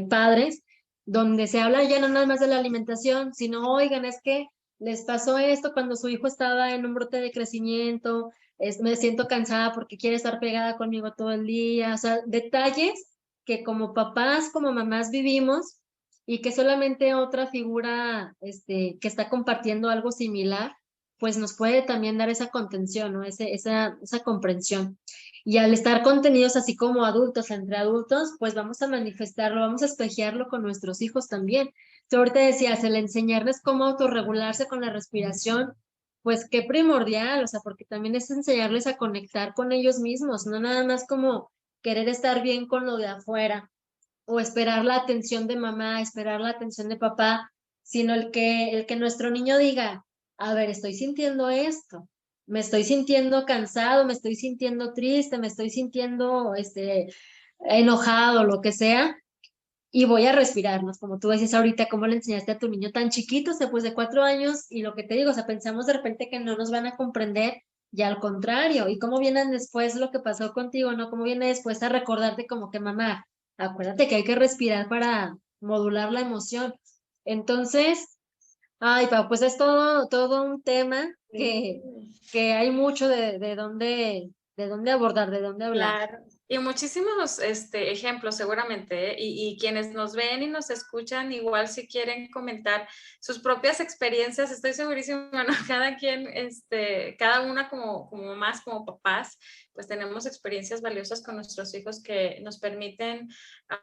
padres, donde se habla ya no nada más de la alimentación, sino, oigan, es que les pasó esto cuando su hijo estaba en un brote de crecimiento, me siento cansada porque quiere estar pegada conmigo todo el día, o sea, detalles que como papás, como mamás vivimos y que solamente otra figura que está compartiendo algo similar, pues nos puede también dar esa contención, ¿no? Esa comprensión. Y al estar contenidos así como adultos, entre adultos, pues vamos a manifestarlo, vamos a espejearlo con nuestros hijos también. Tú ahorita decías, el enseñarles cómo autorregularse con la respiración, pues qué primordial, o sea, porque también es enseñarles a conectar con ellos mismos, no nada más como querer estar bien con lo de afuera o esperar la atención de mamá, esperar la atención de papá, sino el que nuestro niño diga, a ver, estoy sintiendo esto, me estoy sintiendo cansado, me estoy sintiendo triste, me estoy sintiendo enojado, lo que sea, y voy a respirarnos, como tú decías ahorita, cómo le enseñaste a tu niño tan chiquito, o sea, pues de 4 años, y lo que te digo, o sea, pensamos de repente que no nos van a comprender, y al contrario, y cómo vienen después lo que pasó contigo, ¿no? Cómo viene después a recordarte como que mamá, acuérdate que hay que respirar para modular la emoción. Entonces, ay, pa, pues es todo un tema que, Sí. que hay mucho de dónde abordar, de dónde hablar. Claro, y muchísimos ejemplos seguramente, ¿eh? Y quienes nos ven y nos escuchan, igual si quieren comentar sus propias experiencias, estoy segurísima, ¿no? Cada quien, cada una como mamás, como papás, pues tenemos experiencias valiosas con nuestros hijos que nos permiten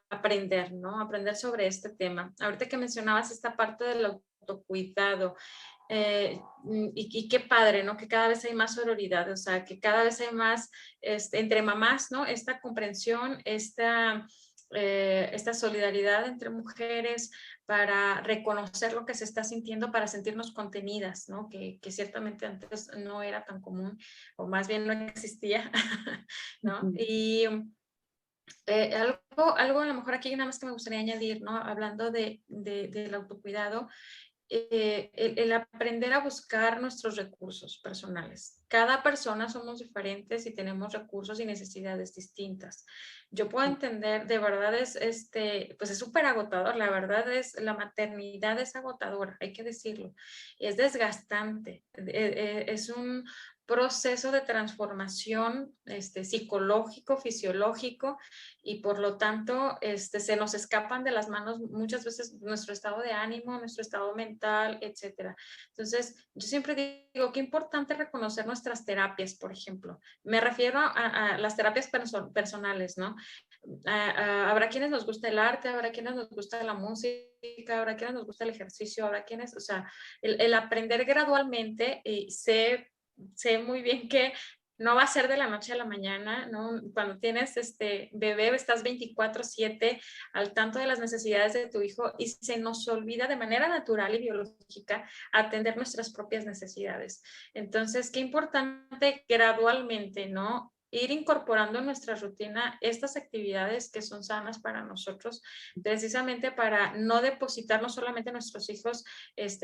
aprender, ¿no? Aprender sobre este tema. Ahorita que mencionabas esta parte del autocuidado, y qué padre, ¿no? Que cada vez hay más sororidad, o sea, que cada vez hay más entre mamás, ¿no? Esta comprensión, esta solidaridad entre mujeres para reconocer lo que se está sintiendo, para sentirnos contenidas, ¿no? Que ciertamente antes no era tan común, o más bien no existía, ¿no? Ujú. Y algo a lo mejor aquí nada más que me gustaría añadir, ¿no? Hablando del autocuidado, el aprender a buscar nuestros recursos personales. Cada persona somos diferentes y tenemos recursos y necesidades distintas. Yo puedo entender, de verdad pues es súper agotador, la verdad la maternidad es agotadora, hay que decirlo, es desgastante, es un proceso de transformación psicológico, fisiológico, y por lo tanto se nos escapan de las manos muchas veces nuestro estado de ánimo, nuestro estado mental, etcétera. Entonces, yo siempre digo, qué importante reconocer nuestras terapias, por ejemplo. Me refiero a las terapias personales, ¿no? Habrá quienes nos gusta el arte, habrá quienes nos gusta la música, habrá quienes nos gusta el ejercicio, habrá quienes, o sea, el aprender gradualmente, sé muy bien que no va a ser de la noche a la mañana, ¿no? Cuando tienes bebé, estás 24/7 al tanto de las necesidades de tu hijo y se nos olvida de manera natural y biológica atender nuestras propias necesidades. Entonces, qué importante gradualmente, ¿no? Ir incorporando en nuestra rutina estas actividades que son sanas para nosotros, precisamente para no depositarnos solamente en nuestros hijos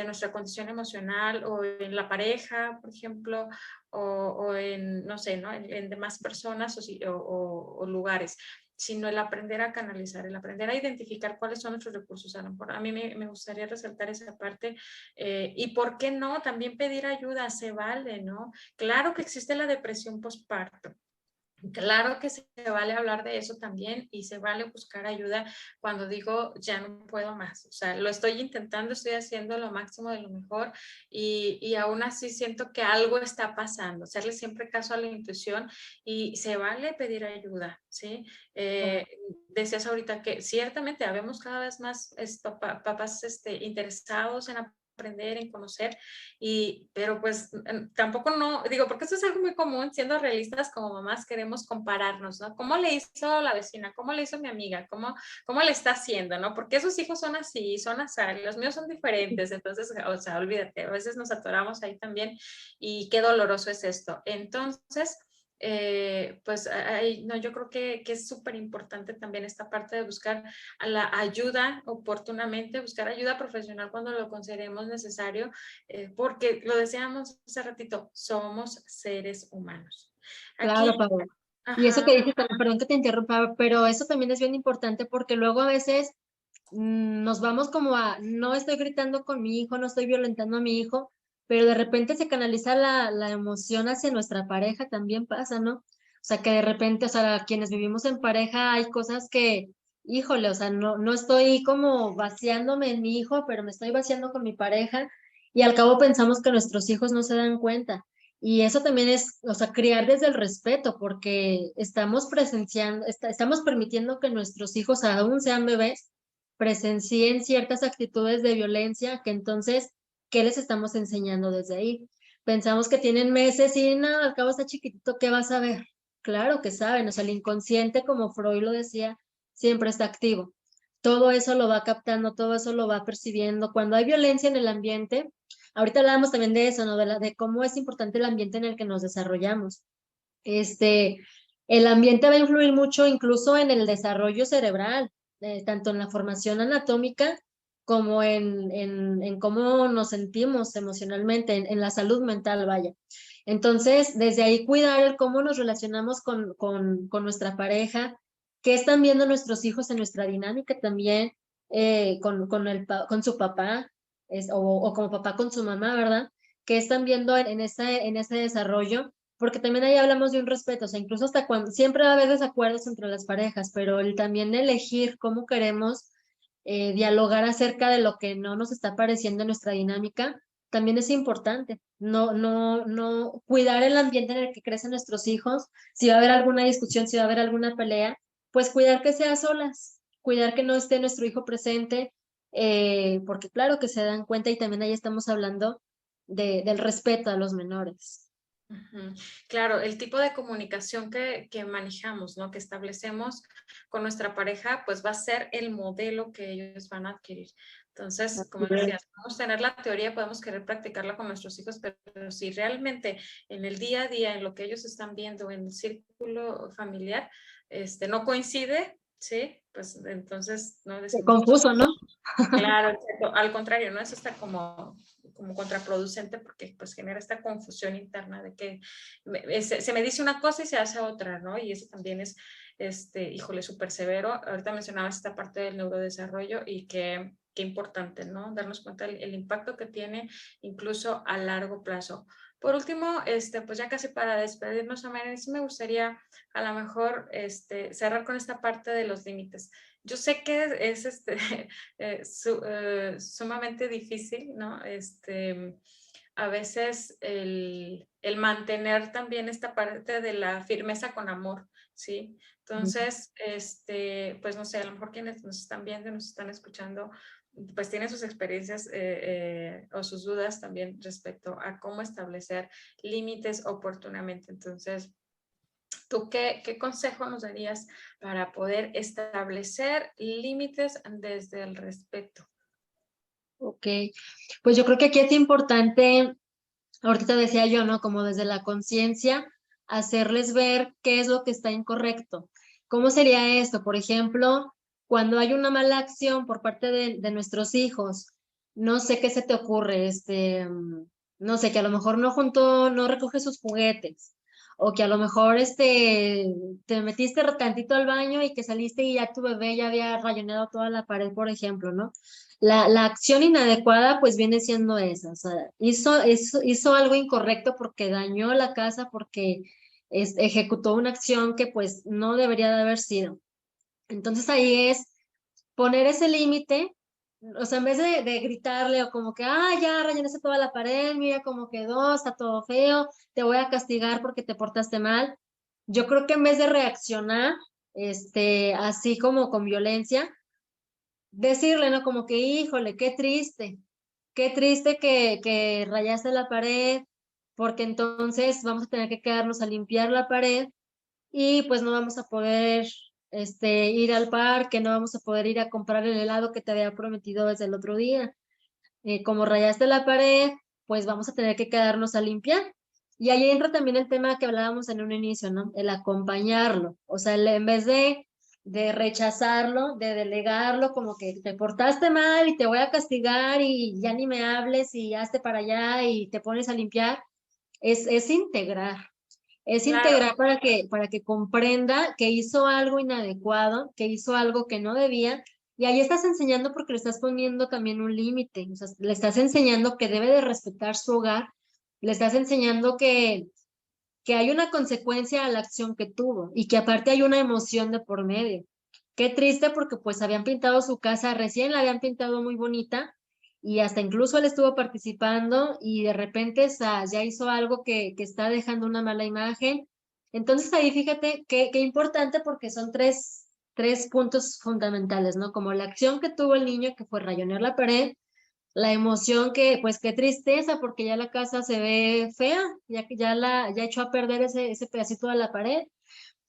nuestra condición emocional o en la pareja, por ejemplo, o en, no sé, ¿no? En demás personas o lugares, sino el aprender a canalizar, el aprender a identificar cuáles son nuestros recursos. A mí me gustaría resaltar esa parte y por qué no, también pedir ayuda, se vale, ¿no? Claro que existe la depresión postparto. Claro que se vale hablar de eso también y se vale buscar ayuda cuando digo ya no puedo más. O sea, lo estoy intentando, estoy haciendo lo máximo de lo mejor y aún así siento que algo está pasando. Hacerle siempre caso a la intuición y se vale pedir ayuda, ¿sí? Eh, Decías ahorita que ciertamente habemos cada vez más papás interesados en aprender, en conocer, pero pues tampoco no, digo, porque eso es algo muy común, siendo realistas como mamás queremos compararnos, ¿no? ¿Cómo le hizo la vecina? ¿Cómo le hizo mi amiga? ¿Cómo le está haciendo? ¿No? Porque esos hijos son así, son así, los míos son diferentes, entonces, o sea, olvídate, a veces nos atoramos ahí también y qué doloroso es esto. Entonces, pues no, yo creo que es súper importante también esta parte de buscar a la ayuda oportunamente, buscar ayuda profesional cuando lo consideremos necesario, porque lo decíamos hace ratito, somos seres humanos. Aquí, Claro, Pablo. Y eso ajá, que dices, perdón que te interrumpa, pero eso también es bien importante porque luego a veces nos vamos como a, no estoy gritando con mi hijo, no estoy violentando a mi hijo, pero de repente se canaliza la emoción hacia nuestra pareja, también pasa, ¿no? O sea, que de repente, o sea, quienes vivimos en pareja hay cosas que, híjole, o sea, no estoy como vaciándome en mi hijo, pero me estoy vaciando con mi pareja y al cabo pensamos que nuestros hijos no se dan cuenta. Y eso también es, o sea, criar desde el respeto, porque estamos presenciando, estamos permitiendo que nuestros hijos, aún sean bebés, presencien ciertas actitudes de violencia, que entonces, ¿qué les estamos enseñando desde ahí? Pensamos que tienen meses y nada, al cabo está chiquitito, ¿qué vas a ver? Claro que saben, o sea, el inconsciente, como Freud lo decía, siempre está activo. Todo eso lo va captando, todo eso lo va percibiendo. Cuando hay violencia en el ambiente, ahorita hablábamos también de eso, ¿no? De cómo es importante el ambiente en el que nos desarrollamos. Este, el ambiente va a influir mucho incluso en el desarrollo cerebral, tanto en la formación anatómica como en cómo nos sentimos emocionalmente, en la salud mental, vaya. Entonces, desde ahí cuidar el cómo nos relacionamos con nuestra pareja, qué están viendo nuestros hijos en nuestra dinámica también, con su papá, o como papá con su mamá, ¿verdad? ¿Qué están viendo en ese desarrollo? Porque también ahí hablamos de un respeto, o sea, incluso hasta cuando siempre va a haber desacuerdos entre las parejas, pero el también elegir cómo queremos dialogar acerca de lo que no nos está pareciendo en nuestra dinámica, también es importante. No, cuidar el ambiente en el que crecen nuestros hijos, si va a haber alguna discusión, si va a haber alguna pelea, pues cuidar que sea a solas, cuidar que no esté nuestro hijo presente, porque claro que se dan cuenta y también ahí estamos hablando del respeto a los menores. ujú. Claro, el tipo de comunicación que manejamos, ¿no? Que establecemos con nuestra pareja, pues va a ser el modelo que ellos van a adquirir. Entonces, como decías, podemos tener la teoría, podemos querer practicarla con nuestros hijos, pero si realmente en el día a día, en lo que ellos están viendo, en el círculo familiar, no coincide, ¿sí? Pues entonces no decimos, pues Confuso, ¿no? claro, exacto. Al contrario, ¿no? Eso está como contraproducente porque pues genera esta confusión interna de que se me dice una cosa y se hace otra, ¿no? Y eso también es, híjole, súper severo. Ahorita mencionabas esta parte del neurodesarrollo y qué importante, ¿no? Darnos cuenta el impacto que tiene incluso a largo plazo. Por último, pues ya casi para despedirnos, Amaya, sí me gustaría a lo mejor cerrar con esta parte de los límites. Yo sé que es sumamente difícil, ¿no? A veces el mantener también esta parte de la firmeza con amor, ¿sí? Entonces, pues no sé, a lo mejor quienes nos están viendo, nos están escuchando, pues tienen sus experiencias o sus dudas también respecto a cómo establecer límites oportunamente. Entonces, ¿tú qué consejo nos darías para poder establecer límites desde el respeto? Ok, pues yo creo que aquí es importante, ahorita decía yo, ¿no? Como desde la conciencia, hacerles ver qué es lo que está incorrecto. ¿Cómo sería esto? Por ejemplo, cuando hay una mala acción por parte de nuestros hijos, no sé qué se te ocurre, no sé, que a lo mejor no recoge sus juguetes, o que a lo mejor te metiste tantito al baño y que saliste y ya tu bebé ya había rayoneado toda la pared, por ejemplo, ¿no? La acción inadecuada pues viene siendo esa, o sea, hizo algo incorrecto porque dañó la casa, porque ejecutó una acción que pues no debería de haber sido. Entonces ahí es poner ese límite, o sea, en vez de gritarle o como que, ya rellenaste toda la pared, mira cómo quedó, está todo feo, te voy a castigar porque te portaste mal. Yo creo que en vez de reaccionar, así como con violencia, decirle, ¿no? Como que, híjole, qué triste que rayaste la pared, porque entonces vamos a tener que quedarnos a limpiar la pared y pues no vamos a poder ir al parque, no vamos a poder ir a comprar el helado que te había prometido desde el otro día. Como rayaste la pared, pues vamos a tener que quedarnos a limpiar. Y ahí entra también el tema que hablábamos en un inicio, ¿no? El acompañarlo. O sea, en vez de rechazarlo, de delegarlo, como que te portaste mal y te voy a castigar y ya ni me hables y hazte para allá y te pones a limpiar, es integrar. Es Claro, integrar para que comprenda que hizo algo inadecuado, que hizo algo que no debía, y ahí estás enseñando porque le estás poniendo también un límite, o sea, le estás enseñando que debe de respetar su hogar, le estás enseñando que hay una consecuencia a la acción que tuvo y que aparte hay una emoción de por medio. Qué triste porque pues habían pintado su casa, recién la habían pintado muy bonita y hasta incluso él estuvo participando y de repente ya hizo algo que está dejando una mala imagen. Entonces ahí fíjate qué importante porque son tres puntos fundamentales, ¿no? Como la acción que tuvo el niño que fue rayonear la pared, la emoción que, pues qué tristeza, porque ya la casa se ve fea, ya que ya echó a perder ese pedacito de la pared.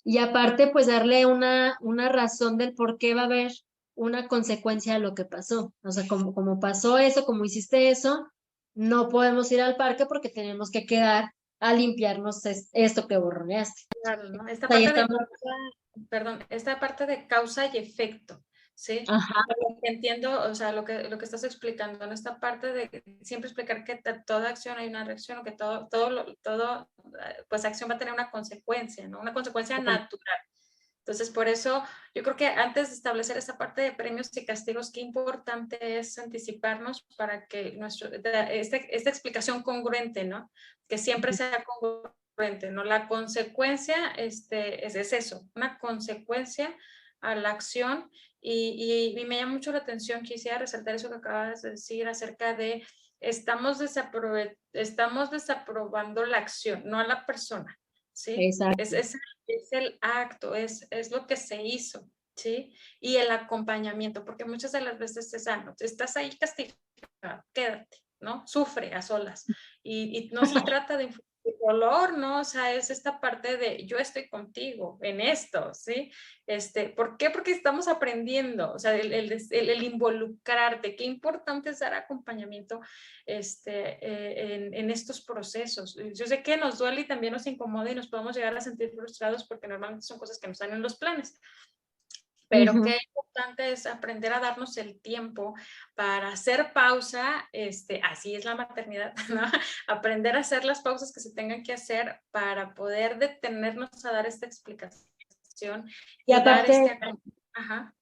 Y aparte, pues darle una razón del por qué va a haber una consecuencia a lo que pasó. O sea, como pasó eso, como hiciste eso, no podemos ir al parque porque tenemos que quedar a limpiarnos esto que borroneaste. claro, ¿no? Esta Ahí parte de estamos. causa, perdón, esta parte de causa y efecto, ¿sí? Ajá, Lo que entiendo, o sea, lo que estás explicando, en esta parte de siempre explicar que toda acción hay una reacción, o que todo, pues acción va a tener una consecuencia, ¿no? Una consecuencia natural. Entonces, por eso yo creo que antes de establecer esta parte de premios y castigos, qué importante es anticiparnos para que esta explicación congruente, ¿no? Que siempre sea congruente, ¿no? La consecuencia es eso, una consecuencia a la acción y me llama mucho la atención, quisiera resaltar eso que acabas de decir acerca de estamos desaprobando la acción, no a la persona, ¿sí? exacto. Es el acto, es lo que se hizo, ¿sí? Y el acompañamiento, porque muchas de las veces estás ahí castigado, quédate, ¿no? Sufre a solas. Y no se trata de infligir dolor, ¿no? O sea, es esta parte de yo estoy contigo en esto, ¿sí? ¿Por qué? Porque estamos aprendiendo, o sea, el involucrarte, qué importante es dar acompañamiento en estos procesos. Yo sé que nos duele y también nos incomoda y nos podemos llegar a sentir frustrados porque normalmente son cosas que nos dan en los planes. Pero Ujú. qué importante es aprender a darnos el tiempo para hacer pausa, así es la maternidad, ¿no? Aprender a hacer las pausas que se tengan que hacer para poder detenernos a dar esta explicación Y y dar aparte, ajá.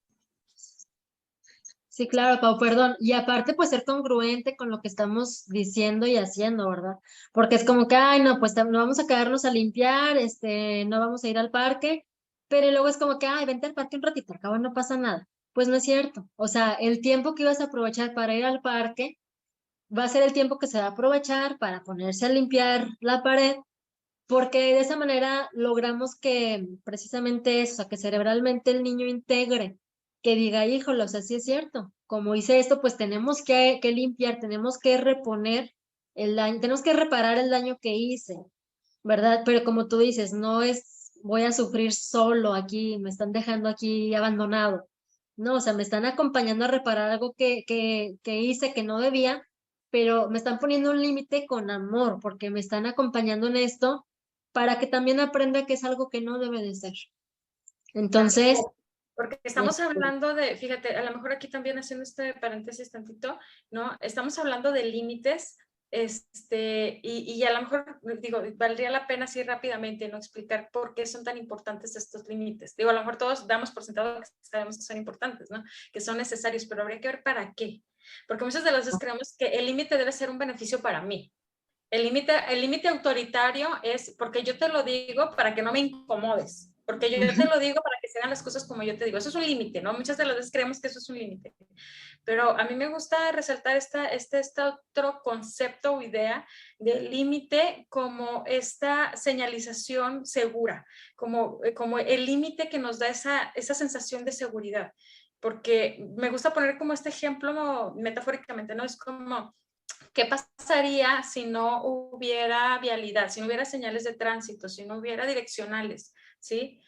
sí, claro, Pau, perdón. Y aparte, pues ser congruente con lo que estamos diciendo y haciendo, ¿verdad? Porque es como que, ay, no, pues no vamos a quedarnos a limpiar, no vamos a ir al parque, pero luego es como que, ay, vente al parque un ratito, al cabo no pasa nada. Pues no es cierto. O sea, el tiempo que ibas a aprovechar para ir al parque va a ser el tiempo que se va a aprovechar para ponerse a limpiar la pared, porque de esa manera logramos que precisamente eso, o sea, que cerebralmente el niño integre, que diga, híjole, o sea, sí es cierto, como hice esto, pues tenemos que limpiar, tenemos que reponer el daño, tenemos que reparar el daño que hice, ¿verdad? Pero como tú dices, no es, voy a sufrir solo aquí, me están dejando aquí abandonado. No, o sea, me están acompañando a reparar algo que hice que no debía, pero me están poniendo un límite con amor, porque me están acompañando en esto para que también aprenda que es algo que no debe de ser. Claro, Entonces, porque estamos este, hablando de, fíjate, a lo mejor aquí también haciendo este paréntesis tantito, ¿no? Estamos hablando de límites, y a lo mejor, digo, valdría la pena así rápidamente, ¿no? Explicar por qué son tan importantes estos límites. Digo, a lo mejor todos damos por sentado que sabemos que son importantes, ¿no? Que son necesarios, pero habría que ver para qué. Porque muchas de las veces creemos que el límite debe ser un beneficio para mí, El límite autoritario es porque yo te lo digo para que no me incomodes, porque yo te lo digo para que se hagan las cosas como yo te digo. Eso es un límite, ¿no? Muchas de las veces creemos que eso es un límite. Pero a mí me gusta resaltar este otro concepto o idea de límite como esta señalización segura, como el límite que nos da esa sensación de seguridad. Porque me gusta poner como este ejemplo metafóricamente, ¿no? Es como, ¿qué pasaría si no hubiera vialidad, si no hubiera señales de tránsito, si no hubiera direccionales? ¿Sí?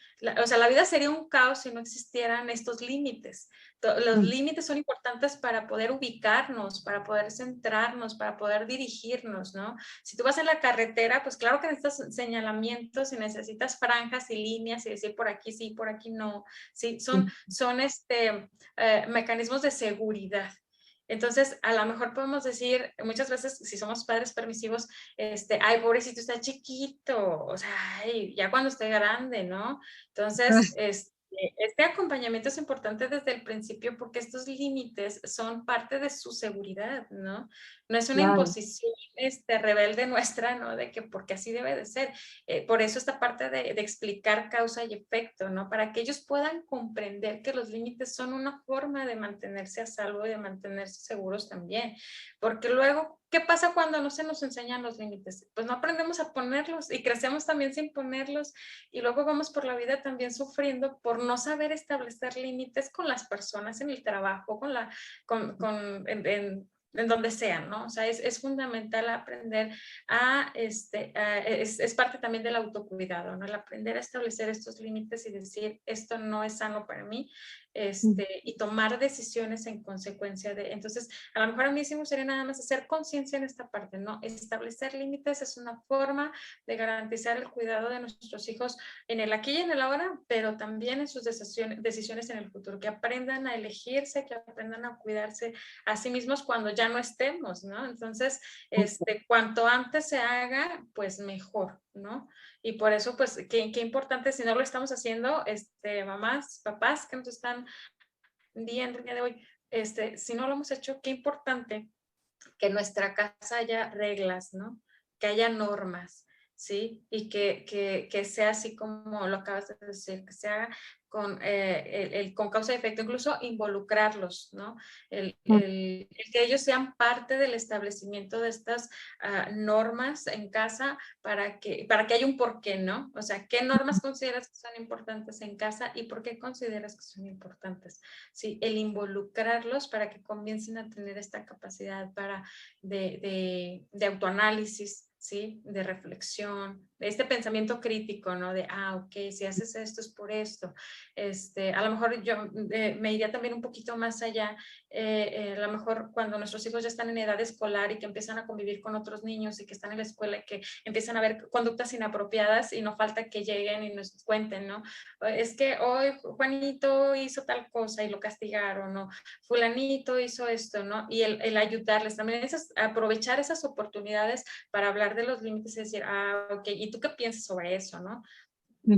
O sea, la vida sería un caos si no existieran estos límites. Los límites son importantes para poder ubicarnos, para poder centrarnos, para poder dirigirnos, ¿no? Si tú vas en la carretera, pues claro que necesitas señalamientos y necesitas franjas y líneas y decir por aquí sí, por aquí no. Sí, son mecanismos de seguridad. Entonces, a lo mejor podemos decir, muchas veces, si somos padres permisivos, ay, pobrecito, está chiquito, o sea, ay, ya cuando esté grande, ¿no? Entonces, este acompañamiento es importante desde el principio porque estos límites son parte de su seguridad, ¿no? No es una Claro. imposición rebelde nuestra, ¿no? De que porque así debe de ser. Por eso esta parte de explicar causa y efecto, ¿no? Para que ellos puedan comprender que los límites son una forma de mantenerse a salvo y de mantenerse seguros también. Porque luego, ¿qué pasa cuando no se nos enseñan los límites? Pues no aprendemos a ponerlos y crecemos también sin ponerlos y luego vamos por la vida también sufriendo por no saber establecer límites con las personas en el trabajo, en donde sean, ¿no? O sea, es fundamental aprender es parte también del autocuidado, ¿no? El aprender a establecer estos límites y decir, esto no es sano para mí, y tomar decisiones en consecuencia de, entonces, a lo mejor a mí sí me gustaría nada más hacer conciencia en esta parte, ¿no? Establecer límites es una forma de garantizar el cuidado de nuestros hijos en el aquí y en el ahora, pero también en sus decisiones en el futuro, que aprendan a elegirse, que aprendan a cuidarse a sí mismos cuando ya no estemos, ¿no? Entonces, cuanto antes se haga, pues mejor, ¿no? Y por eso, pues, qué importante, si no lo estamos haciendo, mamás, papás que nos están viendo el día de hoy, si no lo hemos hecho, qué importante que en nuestra casa haya reglas, ¿no? Que haya normas, ¿sí? Y que sea así como lo acabas de decir, que sea con causa y efecto, incluso involucrarlos, ¿no? El que ellos sean parte del establecimiento de estas normas en casa para que haya un porqué, ¿no? O sea, ¿qué normas consideras que son importantes en casa y por qué consideras que son importantes? Sí, el involucrarlos para que comiencen a tener esta capacidad de autoanálisis, ¿sí? De reflexión, de este pensamiento crítico, ¿no? De, ok, si haces esto es por esto. A lo mejor yo me iría también un poquito más allá, a lo mejor cuando nuestros hijos ya están en edad escolar y que empiezan a convivir con otros niños y que están en la escuela y que empiezan a ver conductas inapropiadas y no falta que lleguen y nos cuenten, ¿no? Es que hoy Juanito hizo tal cosa y lo castigaron, ¿no? Fulanito hizo esto, ¿no? Y el ayudarles también, aprovechar esas oportunidades para hablar de los límites y decir, ok, ¿y tú qué piensas sobre eso, no?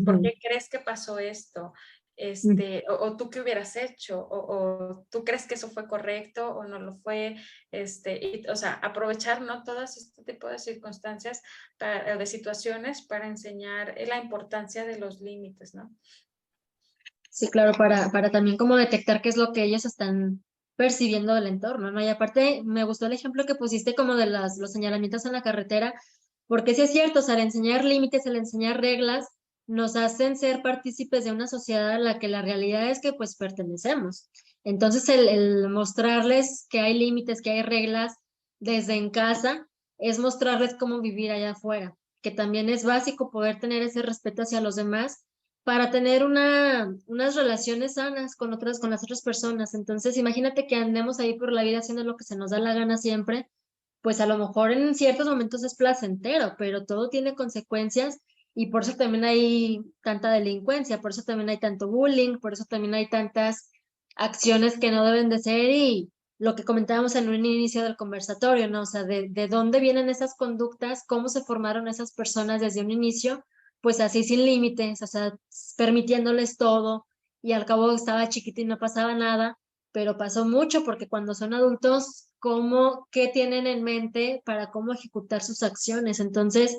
¿Por qué crees que pasó esto? O tú qué hubieras hecho, o tú crees que eso fue correcto o no lo fue, o sea, aprovechar, ¿no? Todas este tipo de circunstancias, de situaciones para enseñar la importancia de los límites, ¿no? Sí, claro, para también como detectar qué es lo que ellos están percibiendo del entorno, ¿no? Y aparte, me gustó el ejemplo que pusiste como de los señalamientos en la carretera, porque sí es cierto, o sea, el enseñar límites, el enseñar reglas, nos hacen ser partícipes de una sociedad a la que la realidad es que pues pertenecemos. Entonces, el mostrarles que hay límites, que hay reglas desde en casa, es mostrarles cómo vivir allá afuera, que también es básico poder tener ese respeto hacia los demás para tener unas relaciones sanas con las otras personas. Entonces, imagínate que andemos ahí por la vida haciendo lo que se nos da la gana siempre, pues a lo mejor en ciertos momentos es placentero, pero todo tiene consecuencias y por eso también hay tanta delincuencia, por eso también hay tanto bullying, por eso también hay tantas acciones que no deben de ser y lo que comentábamos en un inicio del conversatorio, ¿no? O sea, de dónde vienen esas conductas, cómo se formaron esas personas desde un inicio, pues así sin límites, o sea, permitiéndoles todo y al cabo estaba chiquito y no pasaba nada, pero pasó mucho porque cuando son adultos qué tienen en mente para cómo ejecutar sus acciones. Entonces,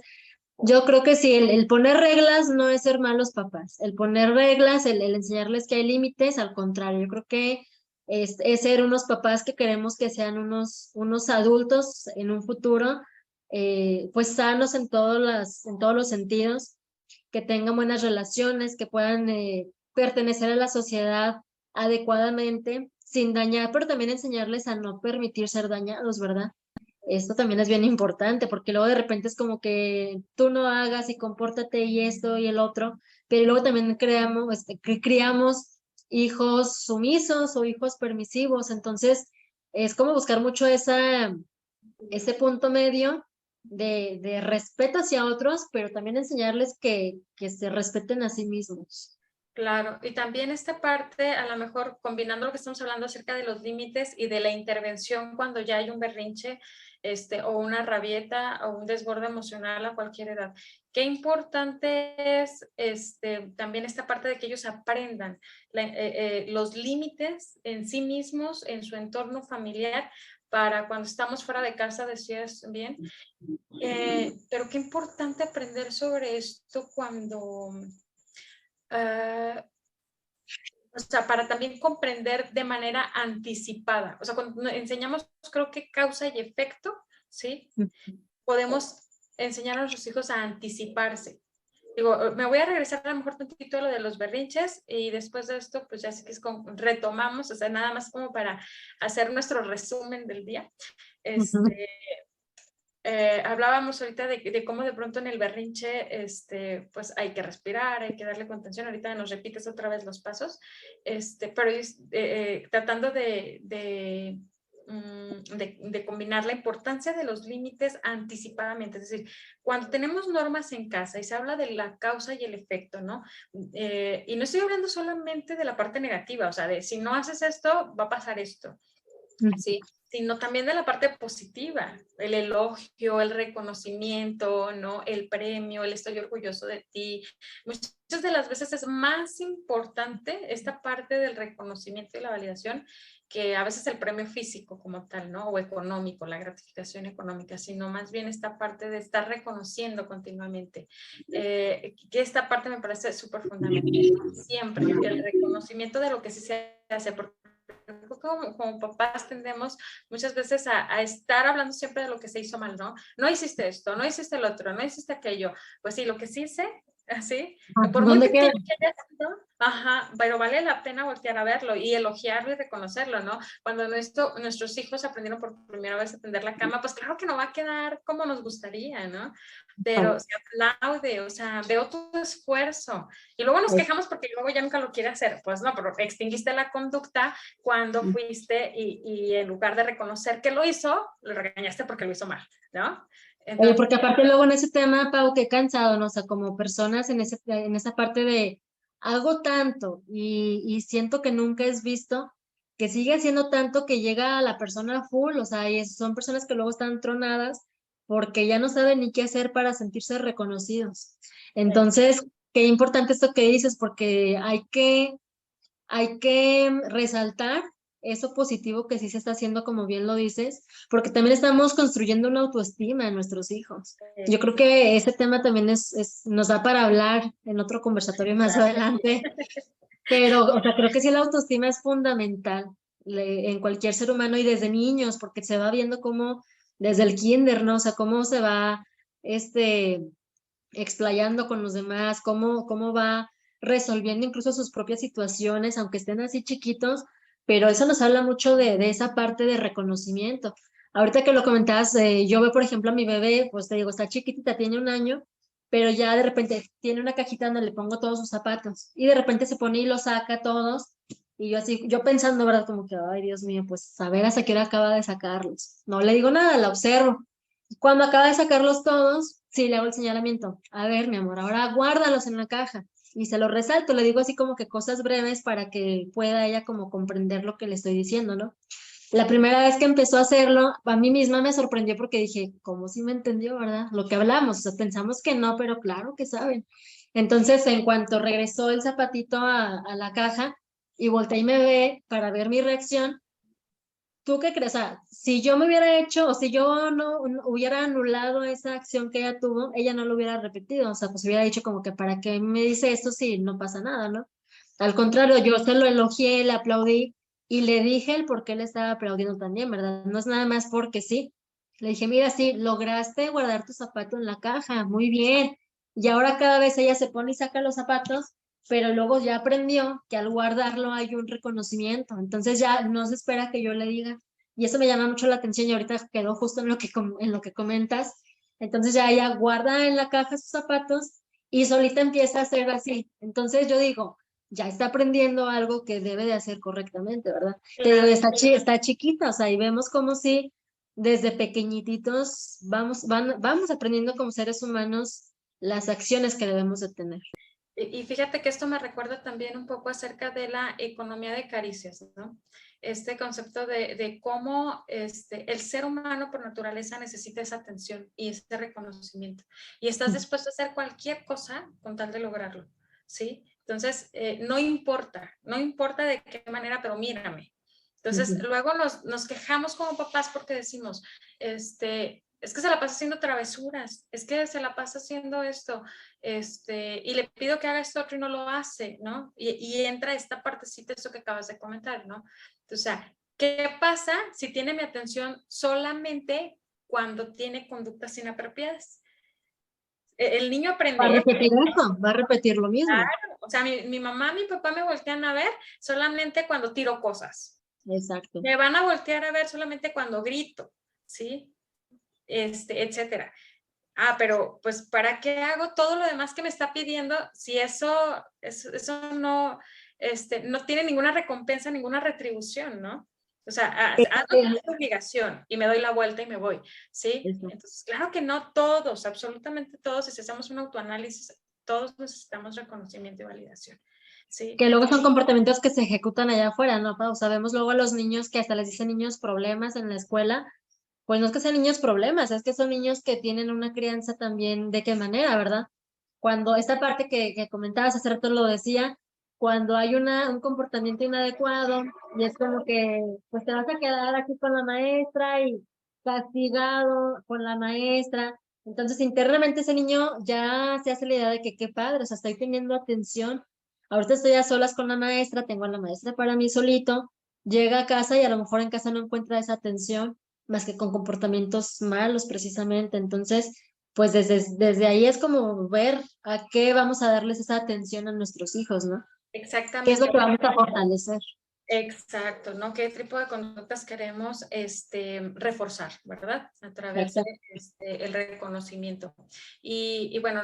yo creo que sí, el poner reglas no es ser malos papás. El poner reglas, el enseñarles que hay límites, al contrario, yo creo que es ser unos papás que queremos que sean unos adultos en un futuro, pues sanos en todos los sentidos, que tengan buenas relaciones, que puedan pertenecer a la sociedad adecuadamente, sin dañar, pero también enseñarles a no permitir ser dañados, ¿verdad? Esto también es bien importante porque luego de repente es como que tú no hagas y compórtate y esto y el otro, pero luego también criamos hijos sumisos o hijos permisivos, entonces es como buscar mucho ese punto medio de respeto hacia otros, pero también enseñarles que se respeten a sí mismos. Claro, y también esta parte, a lo mejor combinando lo que estamos hablando acerca de los límites y de la intervención cuando ya hay un berrinche, o una rabieta o un desborde emocional a cualquier edad. Qué importante es también esta parte de que ellos aprendan los límites en sí mismos, en su entorno familiar, para cuando estamos fuera de casa, decías bien. Pero qué importante aprender sobre esto cuando... o sea, para también comprender de manera anticipada. O sea, cuando enseñamos, creo que causa y efecto, ¿sí? Podemos enseñar a nuestros hijos a anticiparse. Digo, me voy a regresar a lo mejor tantito a lo de los berrinches y después de esto, pues ya sé que es como, retomamos, o sea, nada más como para hacer nuestro resumen del día. Hablábamos ahorita de cómo de pronto en el berrinche, pues hay que respirar, hay que darle contención. Ahorita nos repites otra vez los pasos, pero tratando de combinar la importancia de los límites anticipadamente. Es decir, cuando tenemos normas en casa y se habla de la causa y el efecto, ¿no? Y no estoy hablando solamente de la parte negativa, o sea, de si no haces esto, va a pasar esto. Sí, sino también de la parte positiva, el elogio, el reconocimiento, ¿no? El premio, el estoy orgulloso de ti. Muchas de las veces es más importante esta parte del reconocimiento y la validación que a veces el premio físico como tal, ¿no? O económico, la gratificación económica, sino más bien esta parte de estar reconociendo continuamente. Que esta parte me parece súper fundamental. Siempre el reconocimiento de lo que sí se hace, porque como papás tendemos muchas veces a estar hablando siempre de lo que se hizo mal, ¿no? No hiciste esto, no hiciste el otro, no hiciste aquello. Pues sí, lo que sí hice, así, por muy pequeño que haya sido, pero vale la pena voltear a verlo y elogiarlo y reconocerlo, ¿no? Cuando nuestros hijos aprendieron por primera vez a tender la cama, pues claro que no va a quedar como nos gustaría, ¿no? Pero se aplaude, o sea, veo tu esfuerzo. Y luego nos quejamos porque luego ya nunca lo quiere hacer. Pues no, pero extinguiste la conducta cuando fuiste y en lugar de reconocer que lo hizo, lo regañaste porque lo hizo mal, ¿no? Entonces, porque aparte luego en ese tema, Pau, qué cansado, ¿no? O sea, como personas en esa parte de hago tanto y siento que nunca es visto, que sigue haciendo tanto que llega a la persona full, o sea, y son personas que luego están tronadas porque ya no saben ni qué hacer para sentirse reconocidos. Entonces, qué importante esto que dices, porque hay que resaltar eso positivo que sí se está haciendo, como bien lo dices, porque también estamos construyendo una autoestima en nuestros hijos. Yo creo que ese tema también nos da para hablar en otro conversatorio más adelante, pero o sea, creo que sí la autoestima es fundamental en cualquier ser humano y desde niños, porque se va viendo cómo, desde el kinder, ¿no? O sea, cómo se va, explayando con los demás, cómo va resolviendo incluso sus propias situaciones, aunque estén así chiquitos, pero eso nos habla mucho de esa parte de reconocimiento. Ahorita que lo comentabas, yo veo, por ejemplo, a mi bebé, pues te digo, está chiquitita, tiene 1 año, pero ya de repente tiene una cajita donde le pongo todos sus zapatos y de repente se pone y los saca todos. Y yo así, yo pensando, ¿verdad? Como que, ay, Dios mío, pues a ver hasta qué hora acaba de sacarlos. No le digo nada, la observo. Cuando acaba de sacarlos todos, sí le hago el señalamiento. A ver, mi amor, ahora guárdalos en la caja. Y se los resalto, le digo así como que cosas breves para que pueda ella como comprender lo que le estoy diciendo, ¿no? La primera vez que empezó a hacerlo, a mí misma me sorprendió porque dije, ¿cómo si me entendió, verdad? Lo que hablamos, o sea, pensamos que no, pero claro que saben. Entonces, en cuanto regresó el zapatito a la caja y volteé y me ve para ver mi reacción, ¿tú qué crees? O sea, si yo me hubiera hecho, o si yo no hubiera anulado esa acción que ella tuvo, ella no lo hubiera repetido. O sea, pues hubiera dicho como que para qué me dice esto si no pasa nada, ¿no? Al contrario, yo se lo elogié, le aplaudí y le dije el por qué le estaba aplaudiendo también, ¿verdad? No es nada más porque sí. Le dije, mira, sí, lograste guardar tu zapato en la caja, muy bien. Y ahora cada vez ella se pone y saca los zapatos, pero luego ya aprendió que al guardarlo hay un reconocimiento. Entonces ya no se espera que yo le diga. Y eso me llama mucho la atención y ahorita quedó justo en lo que comentas. Entonces ya ella guarda en la caja sus zapatos y solita empieza a hacer así. Entonces yo digo, ya está aprendiendo algo que debe de hacer correctamente, ¿verdad? Te digo, Claro. está chiquita, o sea, y vemos como si desde pequeñititos vamos aprendiendo como seres humanos las acciones que debemos de tener. Y fíjate que esto me recuerda también un poco acerca de la economía de caricias, ¿no? Este concepto de cómo el ser humano por naturaleza necesita esa atención y ese reconocimiento. Y estás dispuesto a hacer cualquier cosa con tal de lograrlo, ¿sí? Entonces, no importa de qué manera, pero mírame. Entonces, luego nos quejamos como papás porque decimos, es que se la pasa haciendo travesuras, es que se la pasa haciendo esto, y le pido que haga esto otro y no lo hace, ¿no? Y entra esta partecita, eso que acabas de comentar, ¿no? O sea, ¿qué pasa si tiene mi atención solamente cuando tiene conductas inapropiadas? El niño Va a aprende, repetir eso, va a repetir lo mismo. claro, o sea, mi mamá, mi papá me voltean a ver solamente cuando tiro cosas. Exacto. Me van a voltear a ver solamente cuando grito, ¿sí? Etcétera. Pero pues, ¿para qué hago todo lo demás que me está pidiendo si eso no, no tiene ninguna recompensa, ninguna retribución, ¿no? O sea, hago mi obligación y me doy la vuelta y me voy, ¿sí? Eso. Entonces, claro que no todos, absolutamente todos, y si hacemos un autoanálisis, todos necesitamos reconocimiento y validación, ¿sí? Que luego son comportamientos que se ejecutan allá afuera, ¿no, Pau? Sabemos luego a los niños que hasta les dicen niños problemas en la escuela. Pues no es que sean niños problemas, es que son niños que tienen una crianza también de qué manera, ¿verdad? Cuando esta parte que comentabas hace rato lo decía, cuando hay un comportamiento inadecuado y es como que pues te vas a quedar aquí con la maestra y castigado con la maestra. Entonces internamente ese niño ya se hace la idea de que qué padre, o sea, estoy teniendo atención. Ahorita estoy a solas con la maestra, tengo a la maestra para mí solito, llega a casa y a lo mejor en casa no encuentra esa atención más que con comportamientos malos precisamente. Entonces, pues desde ahí es como ver a qué vamos a darles esa atención a nuestros hijos, ¿no? ¿Qué es lo Exactamente. que vamos a fortalecer? Exacto, ¿no? ¿Qué tipo de conductas queremos reforzar, ¿verdad? A través de Exacto. el reconocimiento. Y bueno,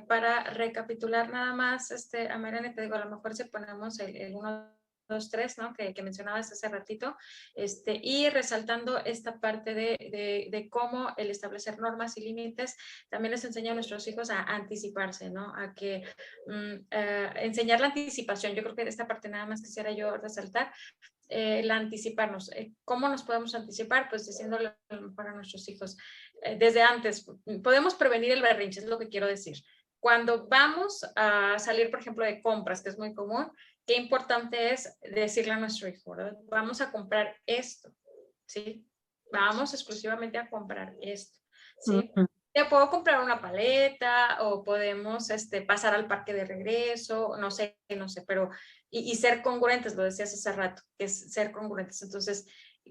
para recapitular nada más, a Mariana, te digo, a lo mejor si ponemos el 1, 2, 3, ¿no? Que mencionabas hace ratito, y resaltando esta parte de cómo el establecer normas y límites también les enseña a nuestros hijos a anticiparse, ¿no? A que enseñar la anticipación. Yo creo que de esta parte nada más quisiera yo resaltar la anticiparnos. ¿Cómo nos podemos anticipar? Pues diciéndole a lo mejor a nuestros hijos desde antes. Podemos prevenir el berrinche, es lo que quiero decir. Cuando vamos a salir, por ejemplo, de compras, que es muy común, qué importante es decirle a nuestro hijo, ¿verdad? Vamos a comprar esto, ¿sí? Vamos exclusivamente a comprar esto, ¿sí? Te puedo comprar una paleta o podemos pasar al parque de regreso, no sé, pero y ser congruentes, lo decías hace rato, que es ser congruentes. Entonces,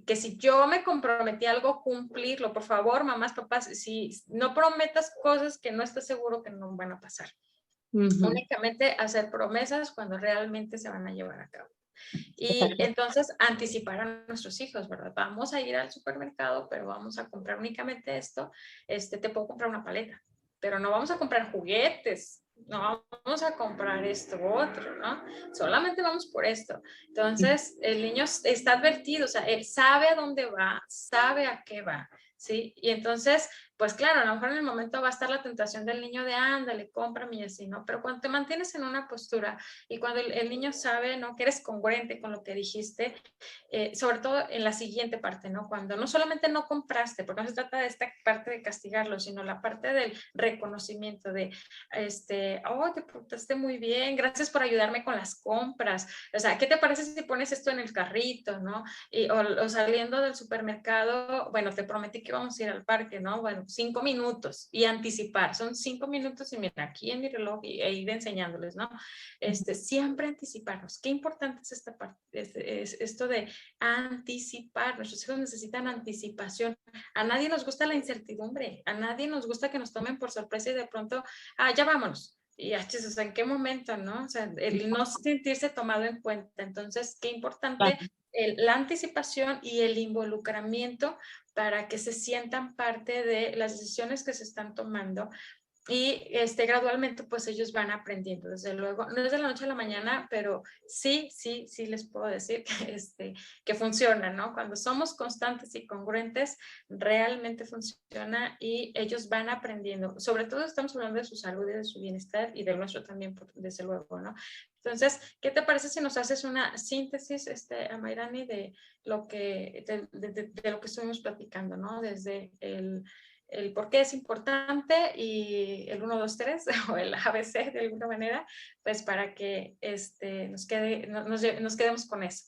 que si yo me comprometí a algo, cumplirlo. Por favor, mamás, papás, si no prometas cosas que no estás seguro que no van a pasar. Únicamente hacer promesas cuando realmente se van a llevar a cabo. Y entonces anticipar a nuestros hijos, ¿verdad? Vamos a ir al supermercado, pero vamos a comprar únicamente esto. Te puedo comprar una paleta, pero no vamos a comprar juguetes, no vamos a comprar esto otro, ¿no? Solamente vamos por esto. Entonces, el niño está advertido, o sea, él sabe a dónde va, sabe a qué va, ¿sí? Y entonces, pues claro, a lo mejor en el momento va a estar la tentación del niño de ándale, cómprame y así, ¿no? Pero cuando te mantienes en una postura y cuando el niño sabe, ¿no? Que eres congruente con lo que dijiste, sobre todo en la siguiente parte, ¿no? Cuando no solamente no compraste, porque no se trata de esta parte de castigarlo, sino la parte del reconocimiento de, oh, te portaste muy bien, gracias por ayudarme con las compras, o sea, ¿qué te parece si pones esto en el carrito, ¿no? O saliendo del supermercado, bueno, te prometí que vamos a ir al parque, ¿no? Bueno, 5 minutos y anticipar, son 5 minutos y mira, aquí en mi reloj e ir enseñándoles, ¿no? Siempre anticiparnos. Qué importante es esta parte, es esto de anticipar. Nuestros hijos necesitan anticipación. A nadie nos gusta la incertidumbre, a nadie nos gusta que nos tomen por sorpresa y de pronto, ya vámonos. Y, o sea, ¿en qué momento, no? O sea, el no sentirse tomado en cuenta. Entonces, qué importante la anticipación y el involucramiento para que se sientan parte de las decisiones que se están tomando y gradualmente pues ellos van aprendiendo, desde luego, no es de la noche a la mañana, pero sí les puedo decir que funciona, ¿no? Cuando somos constantes y congruentes, realmente funciona y ellos van aprendiendo, sobre todo estamos hablando de su salud y de su bienestar y del nuestro también, desde luego, ¿no? Entonces, ¿qué te parece si nos haces una síntesis, Amairani, de lo que, de lo que estuvimos platicando, ¿no? Desde el por qué es importante y el 1, 2, 3 o el ABC de alguna manera, pues para que nos quedemos con eso.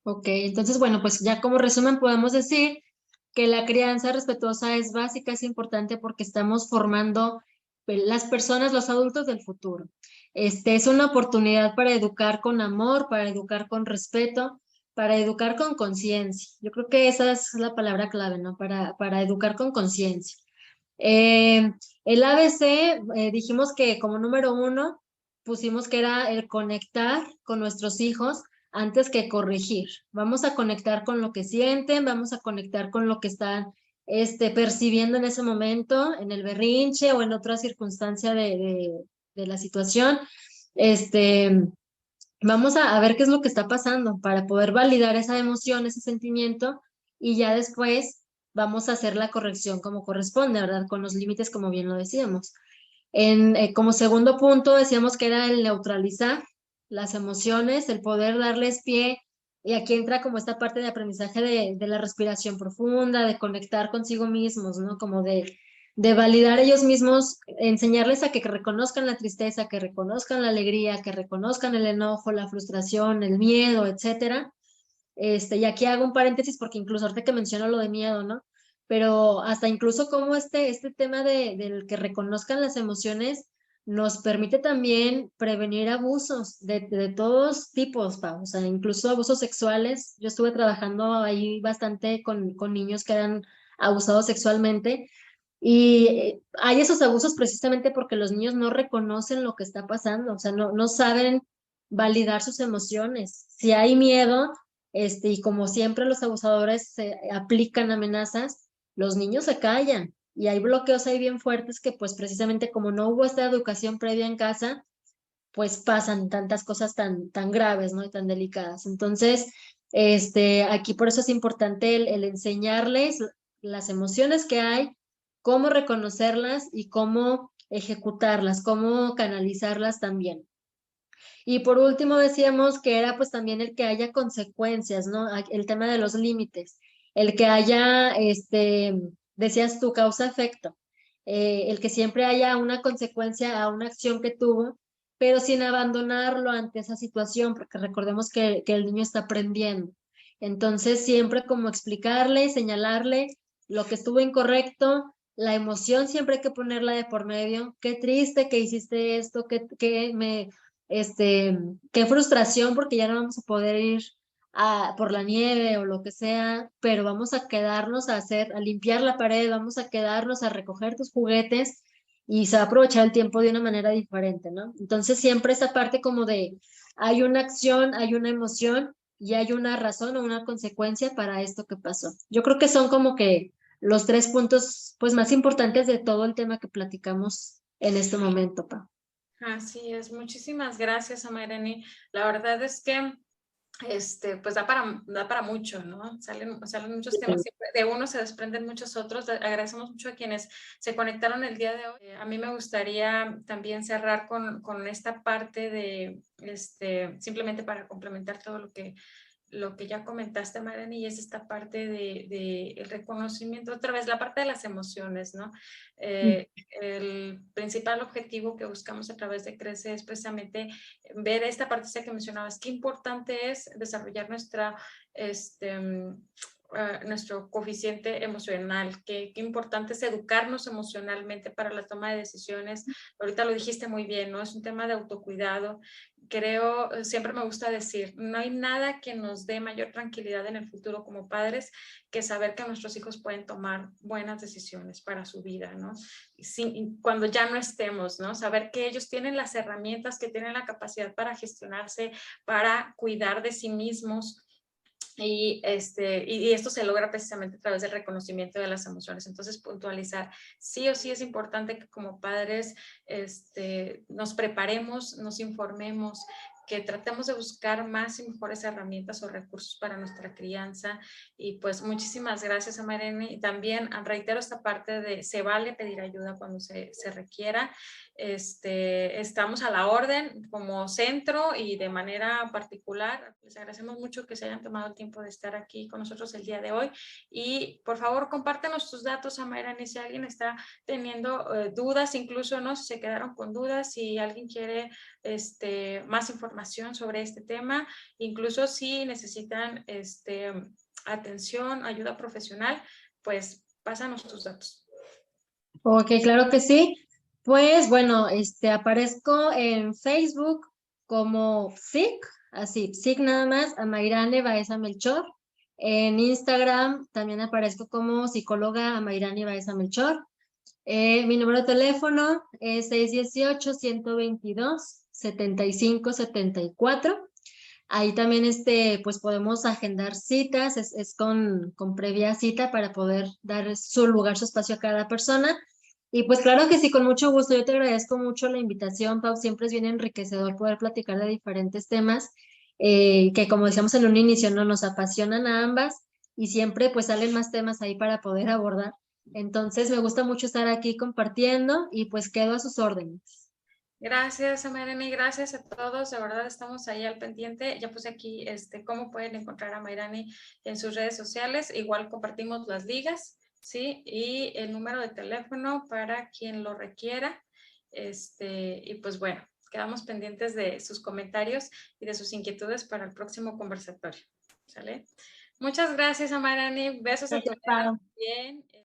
Ok, entonces, bueno, pues ya como resumen podemos decir que la crianza respetuosa es básica, es importante porque estamos formando las personas, los adultos del futuro. Es una oportunidad para educar con amor, para educar con respeto, para educar con conciencia. Yo creo que esa es la palabra clave, ¿no? Para educar con conciencia. El ABC, dijimos que como número 1 pusimos que era el conectar con nuestros hijos antes que corregir. Vamos a conectar con lo que sienten, vamos a conectar con lo que están percibiendo en ese momento, en el berrinche o en otra circunstancia de la situación. Vamos a ver qué es lo que está pasando para poder validar esa emoción, ese sentimiento, y ya después vamos a hacer la corrección como corresponde, ¿verdad? Con los límites, como bien lo decíamos. Como segundo punto, decíamos que era el neutralizar las emociones, el poder darles pie, y aquí entra como esta parte de aprendizaje de la respiración profunda, de conectar consigo mismos, ¿no? Como de validar ellos mismos, enseñarles a que reconozcan la tristeza, que reconozcan la alegría, que reconozcan el enojo, la frustración, el miedo, etcétera. Y aquí hago un paréntesis porque incluso ahorita que menciono lo de miedo, ¿no? Pero hasta incluso como este tema del que reconozcan las emociones nos permite también prevenir abusos de todos tipos, Pau. O sea, incluso abusos sexuales. Yo estuve trabajando ahí bastante con niños que eran abusados sexualmente y hay esos abusos precisamente porque los niños no reconocen lo que está pasando, o sea, no saben validar sus emociones. Si hay miedo, y como siempre los abusadores se aplican amenazas, los niños se callan y hay bloqueos ahí bien fuertes que pues precisamente como no hubo esta educación previa en casa, pues pasan tantas cosas tan graves, ¿no? Y tan delicadas. Entonces, aquí por eso es importante el enseñarles las emociones que hay, cómo reconocerlas y cómo ejecutarlas, cómo canalizarlas también. Y por último decíamos que era pues también el que haya consecuencias, ¿no? El tema de los límites, el que haya, decías tú, causa-efecto, el que siempre haya una consecuencia a una acción que tuvo, pero sin abandonarlo ante esa situación, porque recordemos que el niño está aprendiendo. Entonces siempre como explicarle, señalarle lo que estuvo incorrecto, la emoción siempre hay que ponerla de por medio, qué triste que hiciste esto, qué frustración porque ya no vamos a poder ir por la nieve o lo que sea, pero vamos a quedarnos a limpiar la pared, vamos a quedarnos a recoger tus juguetes y se va a aprovechar el tiempo de una manera diferente, ¿no? Entonces siempre esa parte como de hay una acción, hay una emoción y hay una razón o una consecuencia para esto que pasó. Yo creo que son como que los 3 puntos pues más importantes de todo el tema que platicamos en este momento, Pa. Así es, muchísimas gracias, Amairani. La verdad es que pues da para mucho, ¿no? Salen muchos temas, siempre de uno se desprenden muchos otros. Agradecemos mucho a quienes se conectaron el día de hoy. A mí me gustaría también cerrar con esta parte de, simplemente para complementar todo lo que ya comentaste, Mariani, y es esta parte de el reconocimiento, otra vez la parte de las emociones, ¿no? El principal objetivo que buscamos a través de Crece es precisamente ver esta parte que mencionabas, qué importante es desarrollar nuestro coeficiente emocional, qué importante es educarnos emocionalmente para la toma de decisiones. Ahorita lo dijiste muy bien, ¿no? Es un tema de autocuidado. Creo, siempre me gusta decir, no hay nada que nos dé mayor tranquilidad en el futuro como padres que saber que nuestros hijos pueden tomar buenas decisiones para su vida, ¿no? Cuando ya no estemos, ¿no? Saber que ellos tienen las herramientas, que tienen la capacidad para gestionarse, para cuidar de sí mismos. Y esto se logra precisamente a través del reconocimiento de las emociones. Entonces, puntualizar, sí o sí es importante que como padres nos preparemos, nos informemos, que tratemos de buscar más y mejores herramientas o recursos para nuestra crianza. Y pues muchísimas gracias a Marene. Y también reitero esta parte de se vale pedir ayuda cuando se requiera. Estamos a la orden como centro y de manera particular. Les agradecemos mucho que se hayan tomado el tiempo de estar aquí con nosotros el día de hoy. Y por favor, compártenos tus datos, Amairani, si alguien está teniendo dudas, incluso no, si se quedaron con dudas, si alguien quiere más información sobre este tema, incluso si necesitan atención, ayuda profesional, pues pásanos tus datos. Ok, claro que sí. Pues bueno, aparezco en Facebook como Psic, así, Psic nada más, Amairane Baeza Melchor. En Instagram también aparezco como psicóloga Amairane Baeza Melchor. Mi número de teléfono es 618-122-7574. Ahí también pues podemos agendar citas, es con previa cita para poder dar su lugar, su espacio a cada persona. Y pues claro que sí, con mucho gusto. Yo te agradezco mucho la invitación, Pau. Siempre es bien enriquecedor poder platicar de diferentes temas que como decíamos en un inicio, no nos apasionan a ambas y siempre pues salen más temas ahí para poder abordar. Entonces me gusta mucho estar aquí compartiendo y pues quedo a sus órdenes. Gracias, Mayrani, gracias a todos, de verdad estamos ahí al pendiente. Ya puse aquí cómo pueden encontrar a Mayrani en sus redes sociales, igual compartimos las ligas, ¿sí? Y el número de teléfono para quien lo requiera. Y pues bueno, quedamos pendientes de sus comentarios y de sus inquietudes para el próximo conversatorio, ¿sale? Muchas gracias, Mayrani, besos a tu Gracias, Pau. bien.